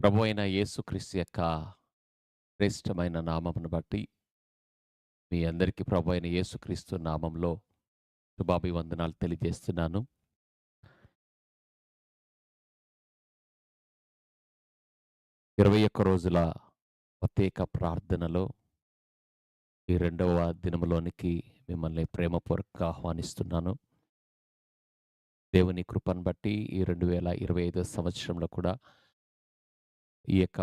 ప్రభు అయిన యేసుక్రీస్తు యొక్క శ్రేష్టమైన నామమును బట్టి మీ అందరికీ ప్రభు అయిన యేసుక్రీస్తు నామంలో శుభాభివందనాలు తెలియజేస్తున్నాను. 21 రోజుల ప్రత్యేక ప్రార్థనలో ఈ రెండవ దినములోనికి మిమ్మల్ని ప్రేమపూర్వకంగా ఆహ్వానిస్తున్నాను. దేవుని కృపను బట్టి ఈ 2025 సంవత్సరంలో కూడా ఈ యొక్క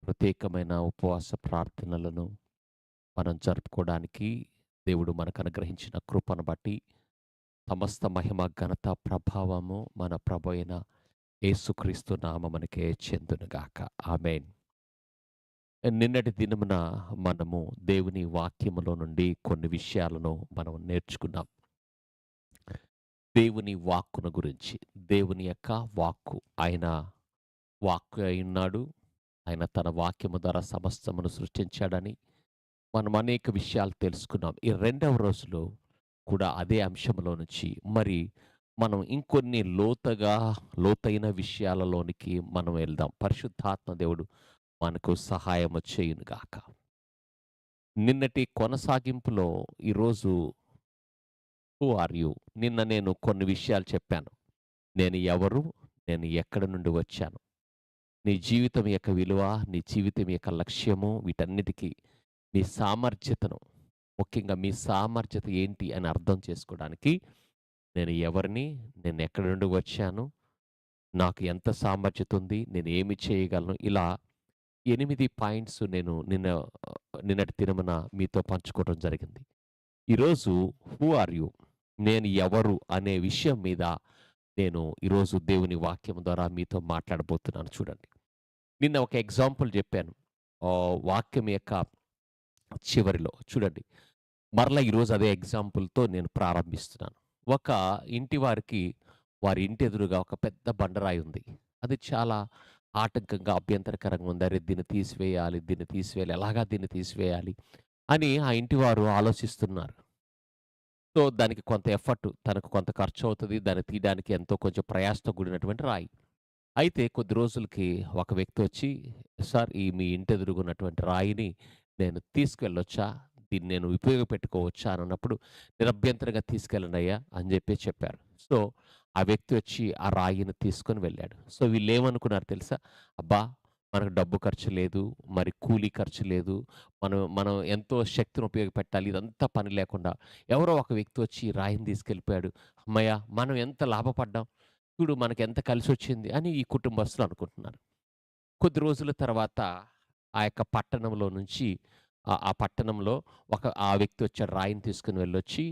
ప్రత్యేకమైన ఉపవాస ప్రార్థనలను మనం జరుపుకోవడానికి దేవుడు మనకు అనుగ్రహించిన కృపను బట్టి సమస్త మహిమ ఘనత ప్రభావము మన ప్రభు అయిన యేసుక్రీస్తు నామమునకే చెందునుగాక. ఆమేన్. నిన్నటి దినమున మనము దేవుని వాక్యములో నుండి కొన్ని విషయాలను మనం నేర్చుకున్నాం. దేవుని వాక్కును గురించి, దేవుని యొక్క వాక్కు, ఆయన వాక్కు అయినాడు. ఆయన తన వాక్యము ద్వారా సమస్తమును సృష్టించాడని మనం అనేక విషయాలు తెలుసుకున్నాం. ఈ రెండవ రోజులో కూడా అదే అంశంలో నుంచి మరి మనం ఇంకొన్ని లోతైన విషయాలలోనికి మనం వెళ్దాం. పరిశుద్ధాత్మ దేవుడు మనకు సహాయము చేయునుగాక. నిన్నటి కొనసాగింపులో ఈరోజు హూ ఆర్ యూ? నిన్న నేను కొన్ని విషయాలు చెప్పాను. నేను ఎవరు? నేను ఎక్కడి నుండి వచ్చాను? నీ జీవితం యొక్క విలువ, నీ జీవితం యొక్క లక్ష్యము, వీటన్నిటికీ మీ సామర్థ్యతను, ముఖ్యంగా మీ సామర్థ్యత ఏంటి అని అర్థం చేసుకోవడానికి నేను ఎవరిని, నేను ఎక్కడి నుండి వచ్చాను, నాకు ఎంత సామర్థ్యత ఉంది, నేను ఏమి చేయగలను, ఇలా 8 పాయింట్స్ నేను నిన్నటి దినమున మీతో పంచుకోవడం జరిగింది. ఈరోజు హూ ఆర్ యూ? నేను ఎవరు అనే విషయం మీద నేను ఈరోజు దేవుని వాక్యం ద్వారా మీతో మాట్లాడబోతున్నాను. చూడండి, నిన్న ఒక ఎగ్జాంపుల్ చెప్పాను. వాక్యం యొక్క చివరిలో చూడండి, మరలా ఈరోజు అదే ఎగ్జాంపుల్‌తో నేను ప్రారంభిస్తున్నాను. ఒక ఇంటి వారికి వారి ఇంటి ఎదురుగా ఒక పెద్ద బండరాయి ఉంది. అది చాలా ఆటంకంగా, అభ్యంతరకరంగా ఉంది. అరే! దీన్ని తీసివేయాలి, దీన్ని తీసివేయాలి, ఎలాగా దీన్ని తీసివేయాలి అని ఆ ఇంటి వారు ఆలోచిస్తున్నారు. సో, దానికి కొంత ఎఫర్ట్, తనకు కొంత ఖర్చవుతది. దాన్ని తీయడానికి ఎంతో కొంచెం ప్రయాసతో కూడినటువంటి రాయి. అయితే కొద్ది రోజులకి ఒక వ్యక్తి వచ్చి, "సార్, ఈ మీ ఇంటి ఎదురుగున్నటువంటి రాయిని నేను తీసుకెళ్ళొచ్చా? దీన్ని నేను ఉపయోగపెట్టుకోవచ్చా?" అని అన్నప్పుడు, "నిరభ్యంతరంగా తీసుకెళ్ళండయ్యా" అని చెప్పారు. సో, ఆ వ్యక్తి వచ్చి ఆ రాయిని తీసుకొని వెళ్ళాడు. సో, వీళ్ళేమనుకున్నారు తెలుసా? అబ్బా! మనకు డబ్బు ఖర్చు లేదు, మరి కూలీ ఖర్చు లేదు. మనం మనం ఎంతో శక్తిని ఉపయోగపెట్టాలి. ఇదంతా పని లేకుండా ఎవరో ఒక వ్యక్తి వచ్చి ఈ రాయిని తీసుకెళ్ళిపోయాడు. హమ్మయ్య! మనం ఎంత లాభపడ్డాం. చూడు మనకెంత కలిసొచ్చింది అని ఈ కుటుంబస్తులు అనుకుంటున్నారు. కొద్ది రోజుల తర్వాత ఆ యొక్క పట్టణంలో నుంచి ఆ పట్టణంలో ఆ వ్యక్తి వచ్చాడు. రాయిని తీసుకొని వెళ్ళొచ్చి,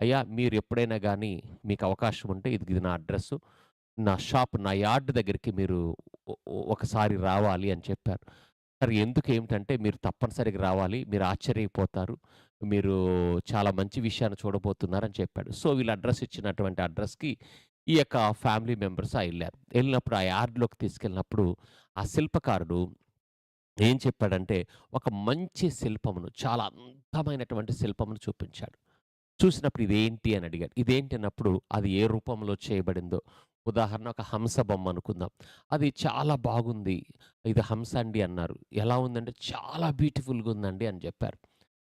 "అయ్యా! మీరు ఎప్పుడైనా గానీ మీకు అవకాశం ఉంటే ఇది నా అడ్రెస్సు. నా షాప్, నా యార్డ్ దగ్గరికి మీరు ఒకసారి రావాలి" అని చెప్పారు. సరే, ఎందుకు ఏమిటంటే, "మీరు తప్పనిసరిగా రావాలి. మీరు ఆశ్చర్యపోతారు. మీరు చాలా మంచి విషయాన్ని చూడబోతున్నారని" చెప్పాడు. సో, వీళ్ళు అడ్రెస్ ఇచ్చినటువంటి అడ్రెస్‌కి ఈ యొక్క ఫ్యామిలీ మెంబర్స్ ఎళ్లారు. ఎళ్ళినప్పుడు ఆ యార్డ్‌లోకి తీసుకెళ్ళినప్పుడు ఆ శిల్పకారుడు ఏం చెప్పాడంటే, ఒక మంచి శిల్పమును, చాలా అందమైనటువంటి శిల్పమును చూపించాడు. చూసినప్పుడు ఇదేంటి అని అడిగాడు. ఇదేంటి అన్నప్పుడు అది ఏ రూపంలో చేయబడిందో, ఉదాహరణ ఒక హంస బొమ్మ అనుకుందాం. అది చాలా బాగుంది. ఇది హంస అండి అన్నారు. ఎలా ఉందంటే, చాలా బ్యూటిఫుల్‌గా ఉందండి అని చెప్పారు.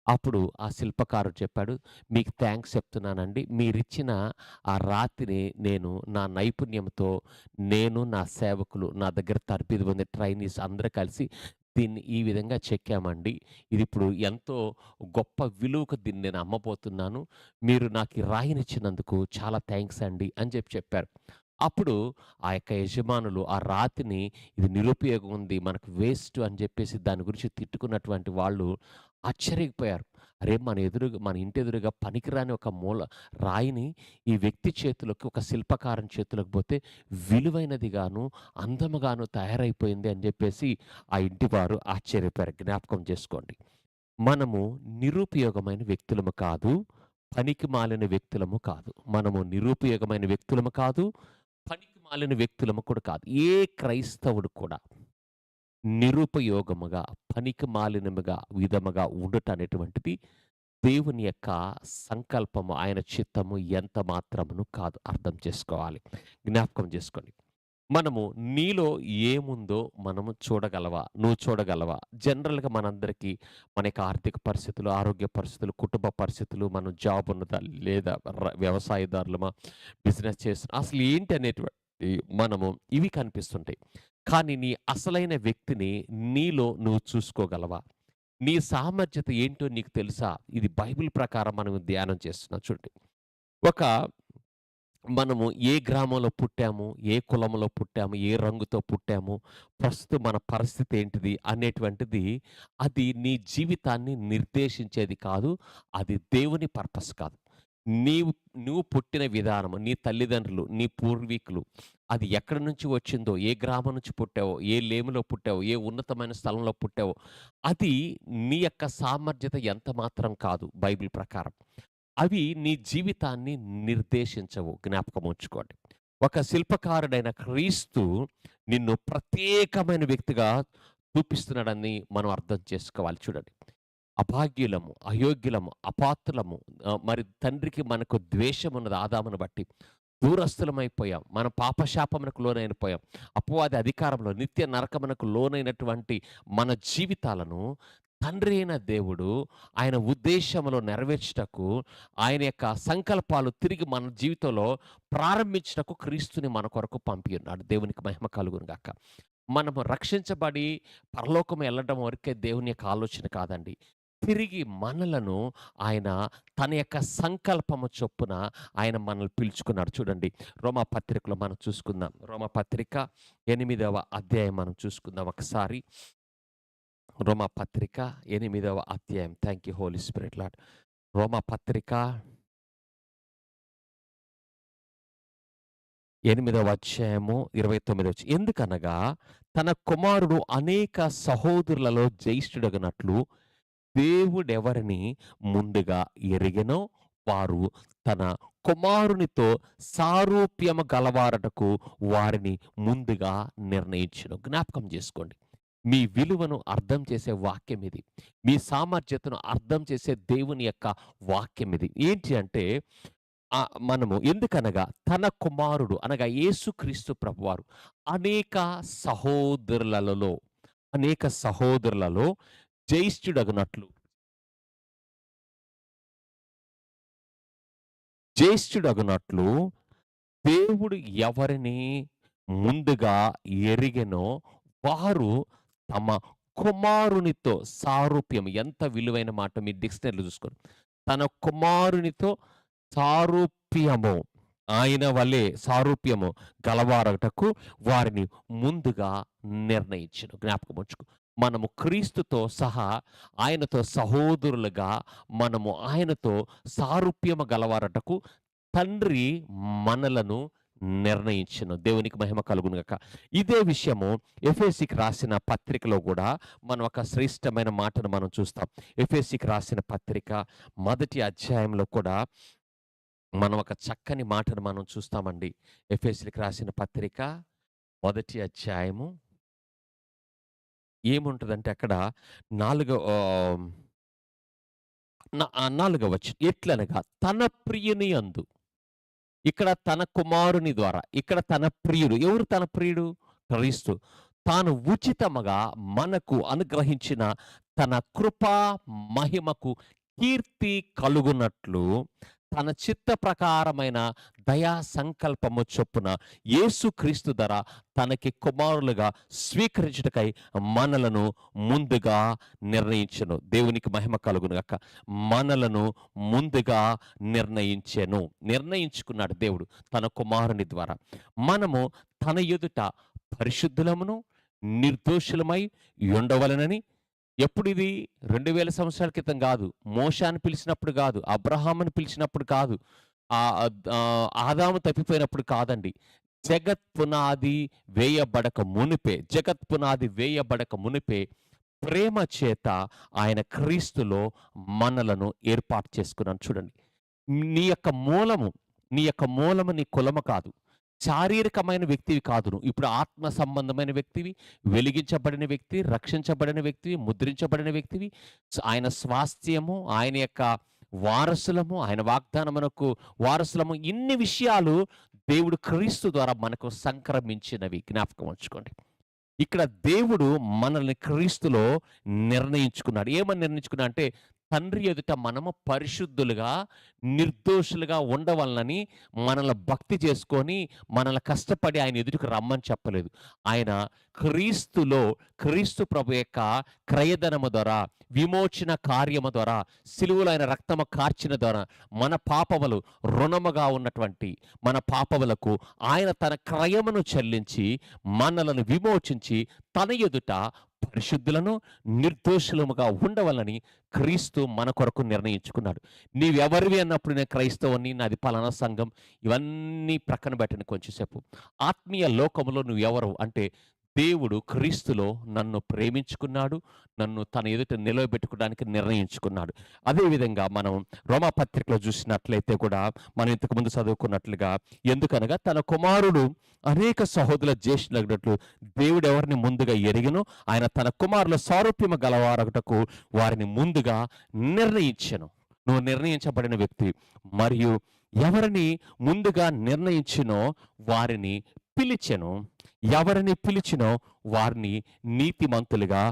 అప్పుడు ఆ శిల్పకారుడు చెప్పాడు, "మీకు థాంక్స్ చెప్తున్నానండి. మీరిచ్చిన ఆ రాతిని నేను నా నైపుణ్యంతో, నేను, నా సేవకులు, నా దగ్గర తర్బీదు పొందిన ట్రైనీస్ అందరూ కలిసి దీన్ని ఈ విధంగా చెక్కామండి. ఇదిప్పుడు ఎంతో గొప్ప విలువకు దీన్ని నేను అమ్మబోతున్నాను. మీరు నాకు ఈ రాయినిచ్చినందుకు చాలా థాంక్స్ అండి" అని చెప్పారు. అప్పుడు ఆ యొక్క యజమానులు ఆ రాతిని, "ఇది నిరుపయోగం ఉంది, మనకు వేస్ట్" అని చెప్పేసి దాని గురించి తిట్టుకున్నటువంటి వాళ్ళు ఆశ్చర్యపోయారు. అరే! మన ఇంటి ఎదురుగా పనికిరాని ఒక రాయిని ఈ వ్యక్తి చేతులకు, ఒక శిల్పకారుని చేతులకు పోతే విలువైనదిగాను, అందముగాను తయారైపోయింది అని చెప్పేసి ఆ ఇంటి వారు ఆశ్చర్యపోయారు. జ్ఞాపకం చేసుకోండి. మనము నిరుపయోగమైన వ్యక్తులము కాదు. పనికిమాలిన వ్యక్తులము కాదు. మనము నిరుపయోగమైన వ్యక్తులము కాదు. పనికిమాలిన వ్యక్తులము కూడా కాదు. ఏ క్రైస్తవుడు కూడా నిరుపయోగముగా, పనికిమాలినముగా విధముగా ఉండుట అనేటువంటిది దేవుని యొక్క సంకల్పము, ఆయన చిత్తము ఎంత మాత్రమును కాదు. అర్థం చేసుకోవాలి. జ్ఞాపకం చేసుకోండి. మనము నీలో ఏముందో మనము చూడగలవా? నువ్వు చూడగలవా? జనరల్‌గా మనందరికీ మన యొక్క ఆర్థిక పరిస్థితులు, ఆరోగ్య పరిస్థితులు, కుటుంబ పరిస్థితులు, మనం జాబ్ ఉన్నదా? లేదా? వ్యవసాయదారులమా? బిజినెస్ అసలు ఏంటి అనేటువంటి మనము ఇవి కనిపిస్తుంటాయి. కానీ నీ అసలైన వ్యక్తిని నీలో నువ్వు చూసుకోగలవా? నీ సామర్థ్యత ఏంటో నీకు తెలుసా? ఇది బైబిల్ ప్రకారం మనం ధ్యానం చేస్తున్నాం చూడండి. ఒక మనము ఏ గ్రామంలో పుట్టాము, ఏ కులంలో పుట్టాము, ఏ రంగుతో పుట్టాము, ప్రస్తుతం మన పరిస్థితి ఏంటిది అనేటువంటిది అది నీ జీవితాన్ని నిర్దేశించేది కాదు. అది దేవుని పర్పస్ కాదు. నీవు నువ్వు పుట్టిన విధానము, నీ తల్లిదండ్రులు, నీ పూర్వీకులు అది ఎక్కడి నుంచి వచ్చిందో, ఏ గ్రామం నుంచి పుట్టావో, ఏ లేమిలో పుట్టావో, ఏ ఉన్నతమైన స్థలంలో పుట్టావో, అది నీ యొక్క సామర్థ్యత ఎంత మాత్రం కాదు బైబిల్ ప్రకారం. అవి నీ జీవితాన్ని నిర్దేశించవు. జ్ఞాపకం ఉంచుకోండి. ఒక శిల్పకారుడైన క్రీస్తు నిన్ను ప్రత్యేకమైన వ్యక్తిగా చూపిస్తున్నాడని మనం అర్థం చేసుకోవాలి చూడండి. అభాగ్యులము, అయోగ్యులము, అపాత్రులము, మరి తండ్రికి మనకు ద్వేషమున్నది ఆదామును బట్టి. దూరస్థులమైపోయాం. మనం పాపశాపమునకు లోనైపోయాం. అపవాది అధికారంలో నిత్య నరకమునకు లోనైనటువంటి మన జీవితాలను తండ్రి అయిన దేవుడు ఆయన ఉద్దేశములో నెరవేర్చుటకు, ఆయన యొక్క సంకల్పాలు తిరిగి మన జీవితంలో ప్రారంభించుటకు క్రీస్తుని మన కొరకు పంపి ఉన్నాడు. దేవునికి మహిమ కలుగును గాక. మనము రక్షించబడి పరలోకం వెళ్ళడం వరకే దేవుని యొక్క ఆలోచన కాదండి. తిరిగి మనలను ఆయన తన యొక్క సంకల్పము చొప్పున ఆయన మనల్ని పిలుచుకున్నాడు. చూడండి, రోమాపత్రికలో మనం చూసుకుందాం. రోమాపత్రిక 8వ అధ్యాయం మనం చూసుకుందాం ఒకసారి. రోమాపత్రిక 8వ అధ్యాయం. Thank you holy spirit lord. రోమాపత్రిక 8వ అధ్యాయము 29వ వచనం. ఎందుకనగా తన కుమారుడు అనేక సహోదరులలో జ్యేష్ఠుడగునట్లు దేవుడెవరిని ముందుగా ఎరిగెనో వారు తన కుమారునితో సారూప్యము గలవారటకు వారిని ముందుగా నిర్ణయించును. జ్ఞాపకం చేసుకోండి. మీ విలువను అర్థం చేసే వాక్యం ఇది. మీ సామర్థ్యతను అర్థం చేసే దేవుని యొక్క వాక్యం ఇది. ఏంటి అంటే మనము ఎందుకనగా తన కుమారుడు అనగా యేసుక్రీస్తు ప్రభువారు అనేక సహోదరులలో జ్యేష్ఠుడగునట్లు జ్యేష్ఠుడగునట్లు దేవుడు ఎవరిని ముందుగా ఎరిగెనో వారు తమ కుమారునితో సారూప్యం. ఎంత విలువైన మాట, మీ డిక్షనరీలో చూసుకోండి. తన కుమారునితో సారూప్యము, ఆయన వలె సారూప్యము గలవారటకు వారిని ముందుగా నిర్ణయించును. జ్ఞాపకం ఉంచుకో. మనము క్రీస్తుతో సహా ఆయనతో సహోదరులుగా మనము ఆయనతో సారూప్యము గలవారటకు తండ్రి మనలను నిర్ణయించును. దేవునికి మహిమ కలుగును గాక. ఇదే విషయము ఎఫెసీకి రాసిన పత్రికలో కూడా మనం ఒక శ్రేష్టమైన మాటను మనం చూస్తాం. ఎఫెసీకి రాసిన పత్రిక 1వ అధ్యాయంలో కూడా మనం ఒక చక్కని మాటను మనం చూస్తామండి. ఎఫెసీకి రాసిన పత్రిక 1వ అధ్యాయము ఏముంటదంటే అక్కడ 4వ వచనం. ఎట్లనగా తన ప్రియుని యందు, ఇక్కడ తన కుమారుని ద్వారా, ఇక్కడ తన ప్రియుడు. ఎవరు తన ప్రియుడు? క్రీస్తు. తాను ఉచితముగా మనకు అనుగ్రహించిన తన కృపా మహిమకు కీర్తి కలుగునట్లు తన చిత్త ప్రకారమైన దయా సంకల్పము చొప్పున యేసుక్రీస్తు ధర తనకి కుమారులుగా స్వీకరించుటకై మనలను ముందుగా నిర్ణయించెను. దేవునికి మహిమ కలుగును గాక. మనలను ముందుగా నిర్ణయించుకున్నాడు దేవుడు తన కుమారుని ద్వారా. మనము తన ఎదుట పరిశుద్ధులమును నిర్దోషులమై ఉండవలెనని. ఎప్పుడు ఇది? 2000 సంవత్సరాల క్రితం కాదు. మోషాను పిలిచినప్పుడు కాదు. అబ్రహామును పిలిచినప్పుడు కాదు. ఆదాము తప్పిపోయినప్పుడు కాదండి. జగత్ పునాది వేయబడక మునిపే ప్రేమ చేత ఆయన క్రీస్తులో మనలను ఏర్పాటు చేసుకున్నాను. చూడండి, నీ యొక్క మూలము నీ కులము కాదు, శారీరకమైన వ్యక్తివి కాదు. నువ్వు ఇప్పుడు ఆత్మ సంబంధమైన వ్యక్తివి, వెలిగించబడిన వ్యక్తి, రక్షించబడిన వ్యక్తివి, ముద్రించబడిన వ్యక్తివి, ఆయన స్వాస్థ్యము, ఆయన యొక్క వారసులము, ఆయన వాగ్దానమునకు వారసులము. ఇన్ని విషయాలు దేవుడు క్రీస్తు ద్వారా మనకు సంక్రమించినవి. జ్ఞాపకం ఉంచుకోండి. ఇక్కడ దేవుడు మనల్ని క్రీస్తులో నిర్ణయించుకున్నాడు. ఏమని నిర్ణయించుకున్నా అంటే, తండ్రి ఎదుట మనము పరిశుద్ధులుగా, నిర్దోషులుగా ఉండవలనని మనల్ని భక్తి చేసుకొని, మనల్ని కష్టపడి ఆయన ఎదుటికి రమ్మని చెప్పలేదు. ఆయన క్రీస్తులో, క్రీస్తు ప్రభు యొక్క క్రయధనము ద్వారా, విమోచన కార్యము ద్వారా, సిలువలో ఆయన రక్తము కార్చిన ద్వారా మన పాపములు రుణముగా ఉన్నటువంటి మన పాపములకు ఆయన తన క్రయమును చెల్లించి మనలను విమోచించి తన ఎదుట పరిశుద్ధులను నిర్దోషులముగా ఉండవలని క్రీస్తు మన కొరకు నిర్ణయించుకున్నాడు. నీవెవరివి అన్నప్పుడు నేను క్రైస్తవుని, నాది పలానా సంఘం, ఇవన్నీ ప్రక్కన పెట్టండి కొంచెంసేపు. ఆత్మీయ లోకములో నువ్వెవరు అంటే, దేవుడు క్రీస్తులో నన్ను ప్రేమించుకున్నాడు, నన్ను తన ఎదుట నిలవబెట్టుకోవడానికి నిర్ణయించుకున్నాడు. అదేవిధంగా మనం రోమాపత్రికలో చూసినట్లయితే కూడా మనం ఇంతకుముందు చదువుకున్నట్లుగా, ఎందుకనగా తన కుమారుడు అనేక సహోదరుల జ్యేష్ఠులగునట్లు దేవుడు ఎవరిని ముందుగా ఎరిగినో ఆయన తన కుమారుల సారూప్యము గలవారగుటకు వారిని ముందుగా నిర్ణయించెను. నువ్వు నిర్ణయించబడిన వ్యక్తి. మరియు ఎవరిని ముందుగా నిర్ణయించినో వారిని పిలిచెను, ఎవరిని పిలిచినో వారిని నీతిమంతులుగా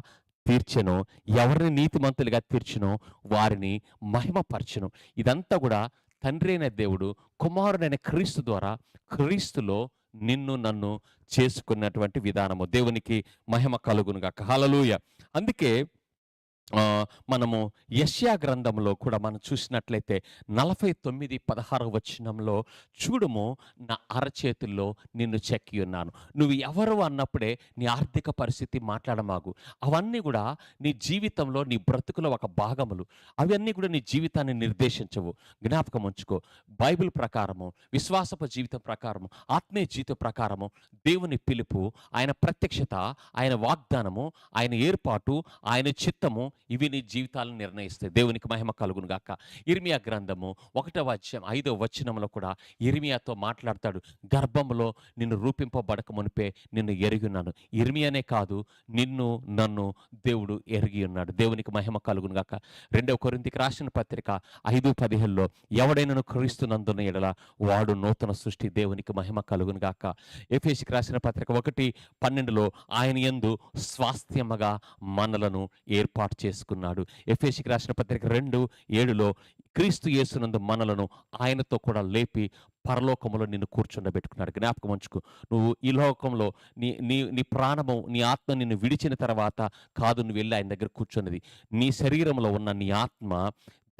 తీర్చెను, ఎవరిని నీతిమంతులుగా తీర్చునో వారిని మహిమపరచును. ఇదంతా కూడా తండ్రి అయిన దేవుడు కుమారుడైన క్రీస్తు ద్వారా క్రీస్తులో నిన్ను నన్ను చేసుకున్నటువంటి విధానము. దేవునికి మహిమ కలుగునుగాక. హల్లెలూయా. అందుకే మనము యెషయా గ్రంథంలో కూడా మనం చూసినట్లయితే 49:16 వచనంలో, చూడుము నా అరచేతుల్లో నిన్ను చెక్కి ఉన్నాను. నువ్వు ఎవరు అన్నప్పుడే నీ ఆర్థిక పరిస్థితి మాట్లాడమాగు. అవన్నీ కూడా నీ జీవితంలో, నీ బ్రతుకులో ఒక భాగములు. అవన్నీ కూడా నీ జీవితాన్ని నిర్దేశించవు. జ్ఞాపకం ఉంచుకో. బైబిల్ ప్రకారము, విశ్వాసపు జీవితం ప్రకారము, ఆత్మీయ జీవితం ప్రకారము దేవుని పిలుపు, ఆయన ప్రత్యక్షత, ఆయన వాగ్దానము, ఆయన ఏర్పాటు, ఆయన చిత్తము, ఇవి నీ జీవితాలను నిర్ణయిస్తాయి. దేవునికి మహిమ కలుగును గాక. ఇర్మియా గ్రంథము 1:5 వచనంలో కూడా ఇర్మియాతో మాట్లాడతాడు. గర్భములో నిన్ను రూపింపబడక మునిపే నిన్ను ఎరిగి ఉన్నాను. ఇర్మియానే కాదు, నిన్ను నన్ను దేవుడు ఎరిగి ఉన్నాడు. దేవునికి మహిమ కలుగును గాక. 2 కొరింథీకి రాసిన పత్రిక 5:15లో, ఎవడైనను క్రీస్తునందున్న ఎడల వాడు నూతన సృష్టి. దేవునికి మహిమ కలుగును గాక. ఎఫెసీకి రాసిన పత్రిక 1:12లో, ఆయన యందు స్వాస్థ్యముగా మనలను ఏర్పాటు చేసుకున్నాడు. ఎఫెసీకి రాసిన పత్రిక 2:7లో, క్రీస్తు యేసునందు మనలను ఆయనతో కూడా లేపి పరలోకములో నిన్ను కూర్చుండబెట్టుకున్నాడు. జ్ఞాపకం ఉంచుకో. నువ్వు ఈ లోకంలో నీ నీ నీ ప్రాణము, నీ ఆత్మ నిన్ను విడిచిన తర్వాత కాదు నువ్వు వెళ్ళి ఆయన దగ్గర కూర్చున్నది. నీ శరీరంలో ఉన్న నీ ఆత్మ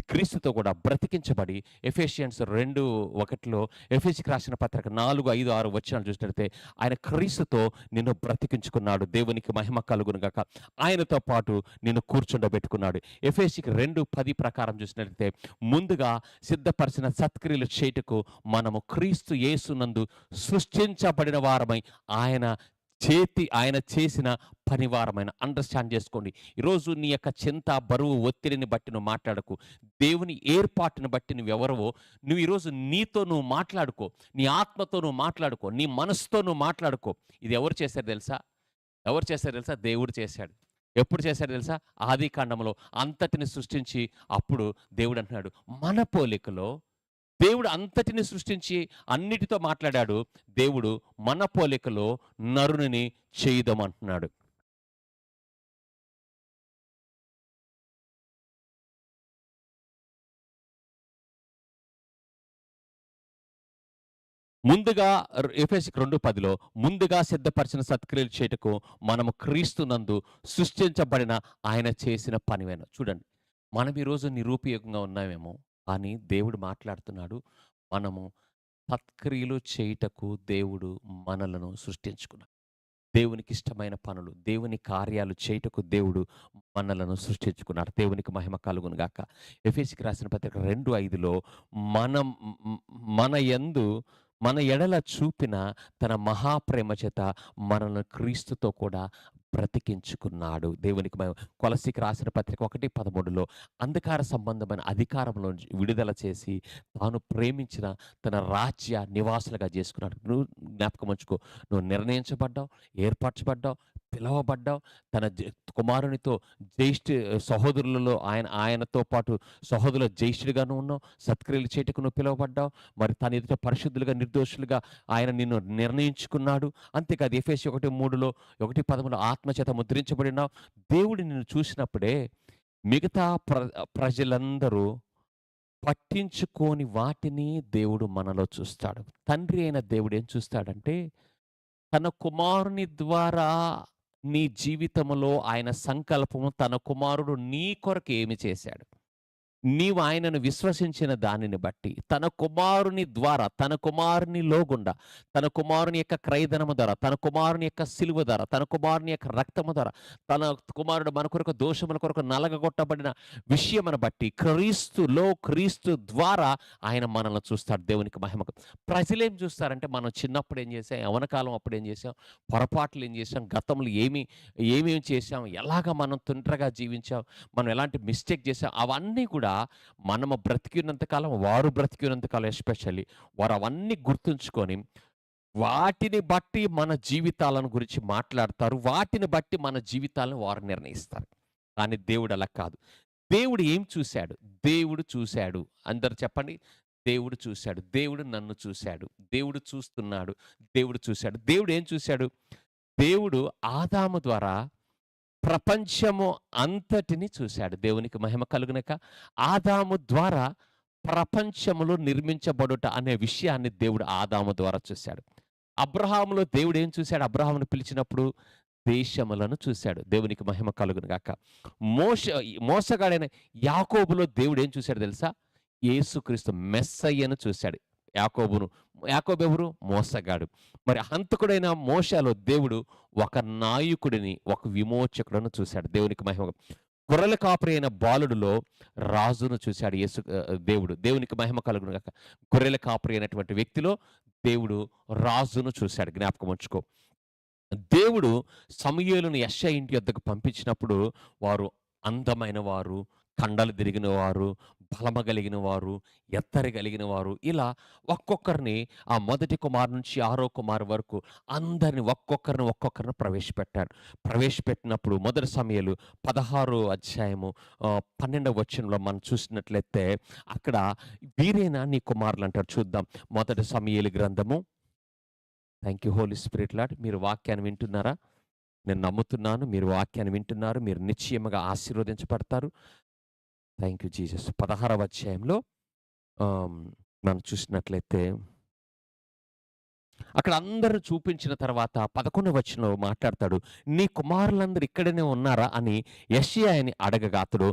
క్రీస్తుతో కూడా బ్రతికించబడి, ఎఫెసియన్స్ 2:1లో, ఎఫెసీకి రాసిన పత్రిక 4, 5, 6 వచనాలు చూసినట్లయితే, ఆయన క్రీస్తుతో నిన్ను బ్రతికించుకున్నాడు. దేవునికి మహిమ కలుగును గాక. ఆయనతో పాటు నిన్ను కూర్చుండబెట్టుకున్నాడు. ఎఫెసీకి 2:10 ప్రకారం చూసినట్లయితే, ముందుగా సిద్ధపరిచిన సత్క్రియలు చేయుటకు మనము క్రీస్తు యేసునందు సృష్టించబడిన వారమై ఆయన చేసిన పనివారమైన. అండర్స్టాండ్ చేసుకోండి. ఈరోజు నీ యొక్క చింత, బరువు, ఒత్తిడిని బట్టి నువ్వు మాట్లాడకు. దేవుని ఏర్పాటును బట్టి నువ్వెవరవో నువ్వు ఈరోజు నీతో నువ్వు మాట్లాడుకో. నీ ఆత్మతో నువ్వు మాట్లాడుకో. నీ మనసుతో నువ్వు మాట్లాడుకో. ఇది ఎవరు చేశారు తెలుసా? ఎవరు చేశారు తెలుసా? దేవుడు చేశాడు. ఎప్పుడు చేశాడు తెలుసా? ఆది కాండంలో అంతటిని సృష్టించి అప్పుడు దేవుడు అంటున్నాడు, మన పోలికలో. దేవుడు అంతటిని సృష్టించి అన్నిటితో మాట్లాడాడు. దేవుడు మన పోలికలో నరుని చేయుదామంటున్నాడు. ముందుగా ఎఫెసీకి 2:10లో, ముందుగా సిద్ధపరిచిన సత్క్రియలు చేయుటకు మనము క్రీస్తునందు సృష్టించబడిన ఆయన చేసిన పనివేను. చూడండి, మనం ఈరోజు నిరుపయోగంగా ఉన్నామేమో, కానీ దేవుడు మాట్లాడుతున్నాడు. మనము సత్క్రియలు చేయుటకు దేవుడు మనలను సృష్టించుకున్నాడు. దేవునికి ఇష్టమైన పనులు, దేవుని కార్యాలు చేయుటకు దేవుడు మనలను సృష్టించుకున్నాడు. దేవునికి మహిమ కలుగును గాక. ఎఫెసీకి రాసిన పత్రిక 2:5లో, మనం మన ఎడల చూపిన తన మహాప్రేమ చేత మనల్ని క్రీస్తుతో కూడా బ్రతికించుకున్నాడు. దేవునికి మహిమ. కొలస్సీకి రాసిన పత్రిక 1:13లో అంధకార సంబంధమైన అధికారంలో నుంచి విడుదల చేసి తాను ప్రేమించిన తన రాజ్య నివాసులుగా చేసుకున్నాడు. నువ్వు జ్ఞాపకం ఉంచుకో. నువ్వు నిర్ణయించబడ్డావు, ఏర్పరచబడ్డావు, పిలవబడ్డావు. తన కుమారునితో జ్యేష్ఠ సహోదరులలో ఆయనతో పాటు సహోదరుల జ్యేష్ఠుడిగాను ఉన్నావు. సత్క్రియలు చేయటకు నువ్వు పిలువబడ్డావు. మరి తన ఎదుట పరిశుద్ధులుగా, నిర్దోషులుగా ఆయన నిన్ను నిర్ణయించుకున్నాడు. అంతేకాదు ఎఫెసీ 1:3లో 1:10లో ఆత్మచేత ముద్రించబడినావు. దేవుడు నిన్ను చూసినప్పుడే మిగతా ప్రజలందరూ పట్టించుకోని వాటిని దేవుడు మనలో చూస్తాడు. తండ్రి అయిన దేవుడు ఏం చూస్తాడంటే, తన కుమారుని ద్వారా నీ జీవితంలో ఆయన సంకల్పము, తన కుమారుడు నీ కొరకు ఏమి చేశాడు, నీవు ఆయనను విశ్వసించిన దానిని బట్టి, తన కుమారుని ద్వారా, తన కుమారునిలో గుండా, తన కుమారుని యొక్క క్రయధనము ద్వారా, తన కుమారుని యొక్క సిలువ ద్వారా, తన కుమారుని యొక్క రక్తము ద్వారా, తన కుమారుడు మన కొరకు దోషముల కొరకు నలగగొట్టబడిన విషయమును బట్టి, క్రీస్తు ద్వారా ఆయన మనల్ని చూస్తాడు. దేవునికి మహిమకు. ప్రజలేం చూస్తారంటే, మనం చిన్నప్పుడు ఏం చేసాం, యవనకాలం అప్పుడు ఏం చేసాం, పొరపాట్లు ఏం చేసాం, గతంలో ఏమేమి చేసాం, ఎలాగ మనం తుంటరగా జీవించాం, మనం ఎలాంటి మిస్టేక్ చేసాం, అవన్నీ కూడా మనము బ్రతికినంతకాలం, వారు బ్రతికినంతకాలం ఎస్పెషల్లీ వారు అవన్నీ గుర్తుంచుకొని వాటిని బట్టి మన జీవితాలను గురించి మాట్లాడతారు. వాటిని బట్టి మన జీవితాలను వారు నిర్ణయిస్తారు. కానీ దేవుడు అలా కాదు. దేవుడు ఏం చూశాడు? దేవుడు చూశాడు. అందరు చెప్పండి, దేవుడు చూశాడు. దేవుడు నన్ను చూశాడు. దేవుడు చూస్తున్నాడు. దేవుడు చూశాడు. దేవుడు ఏం చూశాడు? దేవుడు ఆదాము ద్వారా ప్రపంచము అంతటిని చూశాడు. దేవునికి మహిమ కలుగునక. ఆదాము ద్వారా ప్రపంచములో నిర్మించబడుట అనే విషయాన్ని దేవుడు ఆదాము ద్వారా చూశాడు. అబ్రహాములో దేవుడు ఏం చూశాడు? అబ్రహామును పిలిచినప్పుడు దేశములను చూశాడు. దేవునికి మహిమ కలుగునుగాక. మోసగాడైన యాకోబులో దేవుడు ఏం చూశాడు తెలుసా? యేసుక్రీస్తు మెస్సయ్యను చూశాడు. యాకోబు ఎవరు? మోసగాడు. మరి హంతకుడైన మోషేలో దేవుడు ఒక నాయకుడిని, ఒక విమోచకుడును చూశాడు. దేవునికి మహిమ. గొర్రెల కాపరి అయిన బాలుడులో రాజును చూశాడు దేవుడు. దేవునికి మహిమ కలుగును గాక. గొర్రెల కాపరి అయినటువంటి వ్యక్తిలో దేవుడు రాజును చూశాడు. జ్ఞాపకం ఉంచుకో. దేవుడు సమూయేలును యెష్షా ఇంటి వద్దకు పంపించినప్పుడు వారు అందమైన వారు, కండలు తిరిగిన వారు, బలమ కలిగిన వారు, ఎత్తరి కలిగిన వారు, ఇలా ఒక్కొక్కరిని ఆ మొదటి కుమారు నుంచి 6వ కుమారు వరకు అందరిని ఒక్కొక్కరిని ప్రవేశపెట్టినప్పుడు మొదటి సమూయేలు 16వ అధ్యాయము 12వ వచనంలో మనం చూసినట్లయితే అక్కడ వీరేనా నీ కుమారులు అంటారు. చూద్దాం. మొదటి సమూయేలు గ్రంథము. Thank you holy spirit lord. మీరు వాక్యాన్ని వింటున్నారా? నేను నమ్ముతున్నాను మీరు వాక్యాన్ని వింటున్నారు. మీరు నిశ్చయముగా ఆశీర్వదించబడతారు. Thank you Jesus. 16వ అధ్యాయంలో మనం చూసినట్లయితే అక్కడ అందరూ చూపించిన తర్వాత 11వ వచనంలో మాట్లాడతాడు. నీ కుమారులందరూ ఇక్కడనే ఉన్నారా అని యెషయాని అడగగా అతడు,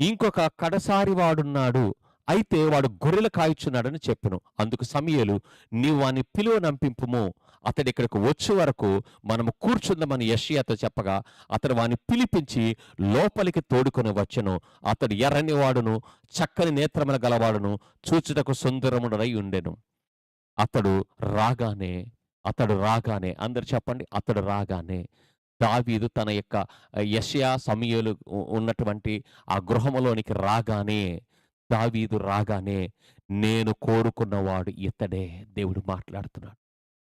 ఇంకొక కడసారి వాడున్నాడు, అయితే వాడు గొర్రెలు కాయుచున్నాడని చెప్పెను. అందుకు సమూయేలు, నీవు వాని పిలువ నంపింపుము, అతడు ఇక్కడికి వచ్చే వరకు మనము కూర్చుందామని యెషయాతో చెప్పగా అతడు వాని పిలిపించి లోపలికి తోడుకొని వచ్చెను. అతడు ఎర్రని వాడును, చక్కని నేత్రముల గలవాడును, చూచుటకు సుందరముడై ఉండెను. అతడు రాగానే అందరు చెప్పండి, అతడు రాగానే దావీదు తన యొక్క యెషయా సమూయేలు ఉన్నటువంటి ఆ గృహములోనికి దావీదు రాగానే నేను కోరుకున్నవాడు ఇతడే. దేవుడు మాట్లాడుతున్నాడు.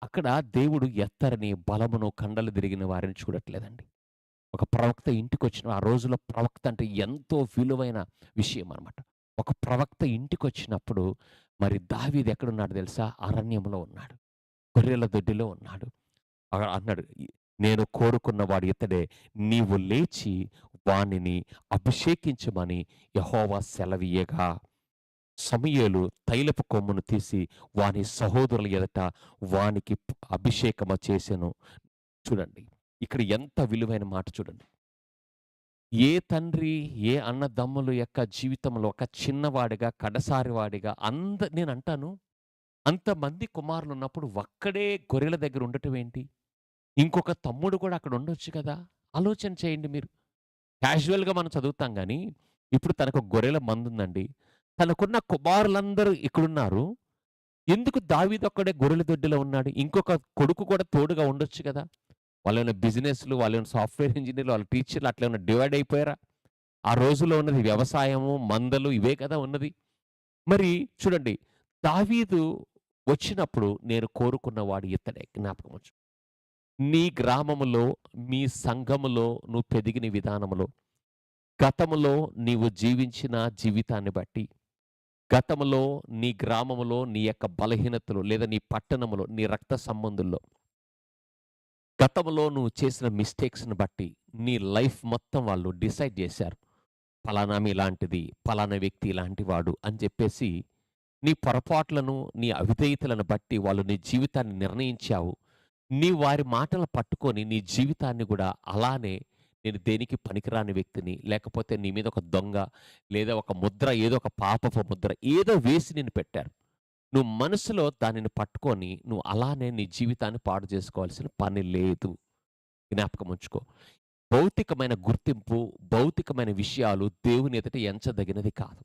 అక్కడ దేవుడు ఎత్తరని, బలమును, కండలు తిరిగిన వారిని చూడట్లేదండి. ఒక ప్రవక్త ఇంటికి వచ్చిన ఆ రోజుల్లో ప్రవక్త అంటే ఎంతో విలువైన విషయం అనమాట. ఒక ప్రవక్త ఇంటికి వచ్చినప్పుడు మరి దావీదు ఎక్కడున్నాడు తెలుసా? అరణ్యంలో ఉన్నాడు, గొర్రెల దొడ్డిలో ఉన్నాడు. అన్నాడు, నేను కోరుకున్నవాడు ఇతడే, నీవు లేచి వానిని అభిషేకించమని యెహోవా సెలవీయగా సమూయేలు తైలపు కొమ్మును తీసి వాని సహోదరుల ఎదుట వానికి అభిషేకము చేసెను. చూడండి ఇక్కడ ఎంత విలువైన మాట చూడండి. ఏ తండ్రి, ఏ అన్నదమ్ముల యొక్క జీవితంలో ఒక చిన్నవాడిగా, కడసారివాడిగా నేను అంటాను, అంతమంది కుమారులు ఉన్నప్పుడు ఒక్కడే గొర్రెల దగ్గర ఉండటం ఏంటి? ఇంకొక తమ్ముడు కూడా అక్కడ ఉండొచ్చు కదా. ఆలోచన చేయండి మీరు. క్యాజువల్గా మనం చదువుతాం కానీ ఇప్పుడు తనకు గొర్రెల మంద ఉందండి, తనకున్న కుమారులందరూ ఇక్కడున్నారు. ఎందుకు దావీదు ఒక్కడే గొర్రెల దొడ్డిలో ఉన్నాడు? ఇంకొక కొడుకు కూడా తోడుగా ఉండొచ్చు కదా. వాళ్ళేమైనా బిజినెస్‌లు, వాళ్ళేమైనా సాఫ్ట్‌వేర్ ఇంజినీర్లు, వాళ్ళ టీచర్లు అట్లేమన్నా డివైడ్ అయిపోయారా? ఆ రోజుల్లో ఉన్నది వ్యవసాయము, మందలు ఇవే కదా ఉన్నది. మరి చూడండి, దావీదు వచ్చినప్పుడు నేను కోరుకున్నవాడు ఇతడే, జ్ఞాపకం ఉంచు. నీ గ్రామములో, మీ సంఘములో నువ్వు పెరిగిన విధానములో, గతములో నీవు జీవించిన జీవితాన్ని బట్టి, గతములో నీ గ్రామములో నీ యొక్క బలహీనతలు లేదా నీ పట్టణములో నీ రక్త సంబంధుల్లో గతంలో నువ్వు చేసిన మిస్టేక్స్‌ని బట్టి నీ లైఫ్ మొత్తం వాళ్ళు డిసైడ్ జేశారు. పలానా ఆమె ఇలాంటిది, పలానా వ్యక్తి ఇలాంటి వాడు అని చెప్పేసి నీ పొరపాట్లను, నీ అవిధేయతలను బట్టి వాళ్ళు నీ జీవితాన్ని నిర్ణయించావు. నీ వారి మాటలను పట్టుకొని నీ జీవితాన్ని గూడా అలానే నేను దేనికి పనికిరాని వ్యక్తిని, లేకపోతే నీ మీద ఒక దొంగ, లేదా ఒక ముద్ర, ఏదో ఒక పాపపు ముద్ర ఏదో వేసి నిన్ను పెట్టారు. నువ్వు మనసులో దానిని పట్టుకొని నువ్వు అలానే నీ జీవితాన్ని పాడు చేసుకోవాల్సిన పని లేదు. జ్ఞాపకం ఉంచుకో. భౌతికమైన గుర్తింపు, భౌతికమైన విషయాలు దేవుని ఎదుట ఎంచదగినది కాదు.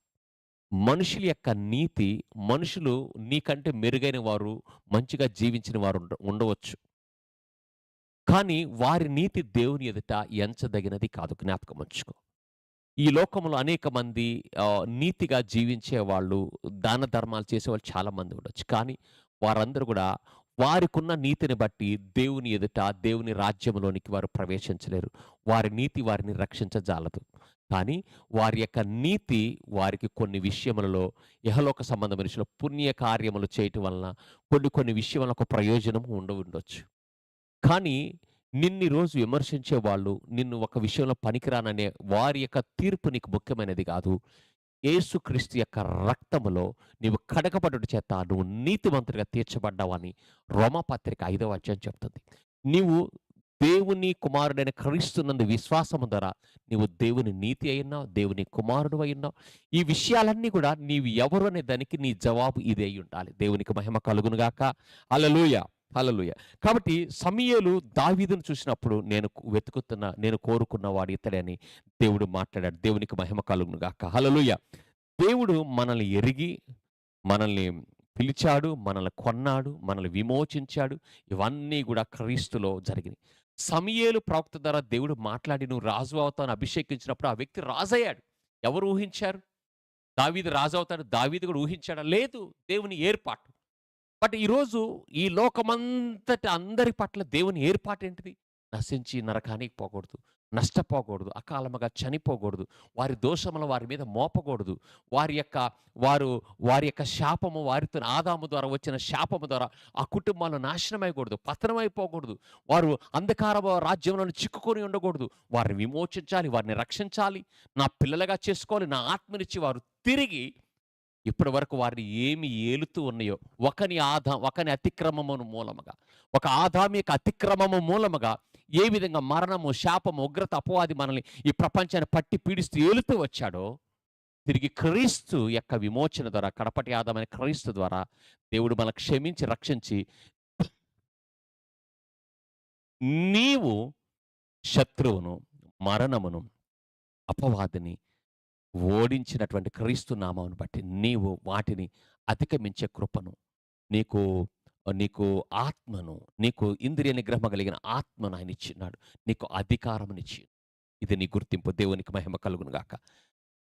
మనుషుల యొక్క నీతి, మనుషులు నీకంటే మెరుగైన వారు, మంచిగా జీవించిన వారు ఉండవచ్చు. కానీ వారి నీతి దేవుని ఎదుట ఎంచదగినది కాదు. జ్ఞాపకం ఉంచుకో. ఈ లోకంలో అనేక మంది నీతిగా జీవించేవాళ్ళు, దాన ధర్మాలు చేసేవాళ్ళు చాలామంది ఉండొచ్చు. కానీ వారందరూ గూడా వారికున్న నీతిని బట్టి దేవుని ఎదుట, దేవుని రాజ్యంలోనికి వారు ప్రవేశించలేరు. వారి నీతి వారిని రక్షించజాలదు. కానీ వారి యొక్క నీతి వారికి కొన్ని విషయములలో, ఇహలోక సంబంధమైన విషయంలో పుణ్య కార్యములు చేయటం వలన కొన్ని కొన్ని విషయముల ఒక ప్రయోజనం ఉండవచ్చు. కానీ నిన్ను రోజు విమర్శించే వాళ్ళు, నిన్ను ఒక విషయంలో పనికిరాననే వారి యొక్క తీర్పు నీకు ముఖ్యమైనది కాదు. యేసుక్రీస్తు యొక్క రక్తములో నీవు కడగబడుట చేత నువ్వు నీతిమంతుడిగా తీర్చబడ్డావని రోమాపత్రిక 5వ అధ్యాయం చెప్తుంది. నీవు దేవుని కుమారుడైన క్రీస్తునందు విశ్వాసము ద్వారా నీవు దేవుని నీతి అయినావు, దేవుని కుమారుడు అయినావు. ఈ విషయాలన్నీ కూడా నీవు ఎవరు అనే దానికి నీ జవాబు ఇదే అయి ఉండాలి. దేవునికి మహిమ కలుగునుగాక. హల్లెలూయా, హల్లెలూయా. కాబట్టి సమూయేలు దావీదును చూసినప్పుడు నేను కోరుకున్న వాడు ఇతడే అని దేవుడు మాట్లాడాడు. దేవునికి మహిమ కలుగునుగాక. హల్లెలూయా. దేవుడు మనల్ని ఎరిగి, మనల్ని పిలిచాడు, మనల్ని కొన్నాడు, మనల్ని విమోచించాడు. ఇవన్నీ కూడా క్రీస్తులో జరిగినాయి. సమూయేలు ప్రవక్త ద్వారా దేవుడు మాట్లాడి నువ్వు రాజు అవుతావని అభిషేకించినప్పుడు ఆ వ్యక్తి రాజయ్యాడు. ఎవరు ఊహించారు? దావీదు రాజు అవుతాడు. దావీదు కూడా ఊహించాడా? లేదు. దేవుని ఏర్పాటు. బట్ ఈరోజు ఈ లోకమంతటి అందరి పట్ల దేవుని ఏర్పాటేంటిది? నశించి నరకానికి పోకూడదు, నష్టపోకూడదు, అకాలముగా చనిపోకూడదు, వారి దోషములు వారి మీద మోపకూడదు, వారి యొక్క శాపము, వారితో ఆదాము ద్వారా వచ్చిన శాపము ద్వారా ఆ కుటుంబాలు నాశనమైకూడదు, పతనమైపోకూడదు, వారు అంధకార రాజ్యంలో చిక్కుకొని ఉండకూడదు. వారిని విమోచించాలి, వారిని రక్షించాలి, నా పిల్లలుగా చేసుకోవాలి, నా ఆత్మనిచ్చి వారు తిరిగి ఇప్పటి వరకు వారిని ఏమి ఏలుతూ ఉన్నాయో ఒకని అతిక్రమము మూలముగా, ఒక ఆదాము యొక్క అతిక్రమము మూలముగా ఏ విధంగా మరణము, శాపము, ఉగ్రత, అపవాది మనల్ని ఈ ప్రపంచాన్ని పట్టి పీడిస్తూ ఏలుతూ వచ్చాడో, తిరిగి క్రీస్తు యొక్క విమోచన ద్వారా, కడపటి ఆదామైన క్రీస్తు ద్వారా దేవుడు మనల్ని క్షమించి రక్షించి నీవు శత్రువును, మరణమును, అపవాదిని ఓడించినటువంటి క్రీస్తు నామమును బట్టి నీవు వాటిని అధిగమించే కృపను, నీకు నీకు ఆత్మను, నీకు ఇంద్రియ నిగ్రహం కలిగిన ఆత్మను ఆయన ఇచ్చినాడు. నీకు అధికారమునిచ్చి. ఇది నీ గుర్తింపు. దేవునికి మహిమ కలుగును గాక.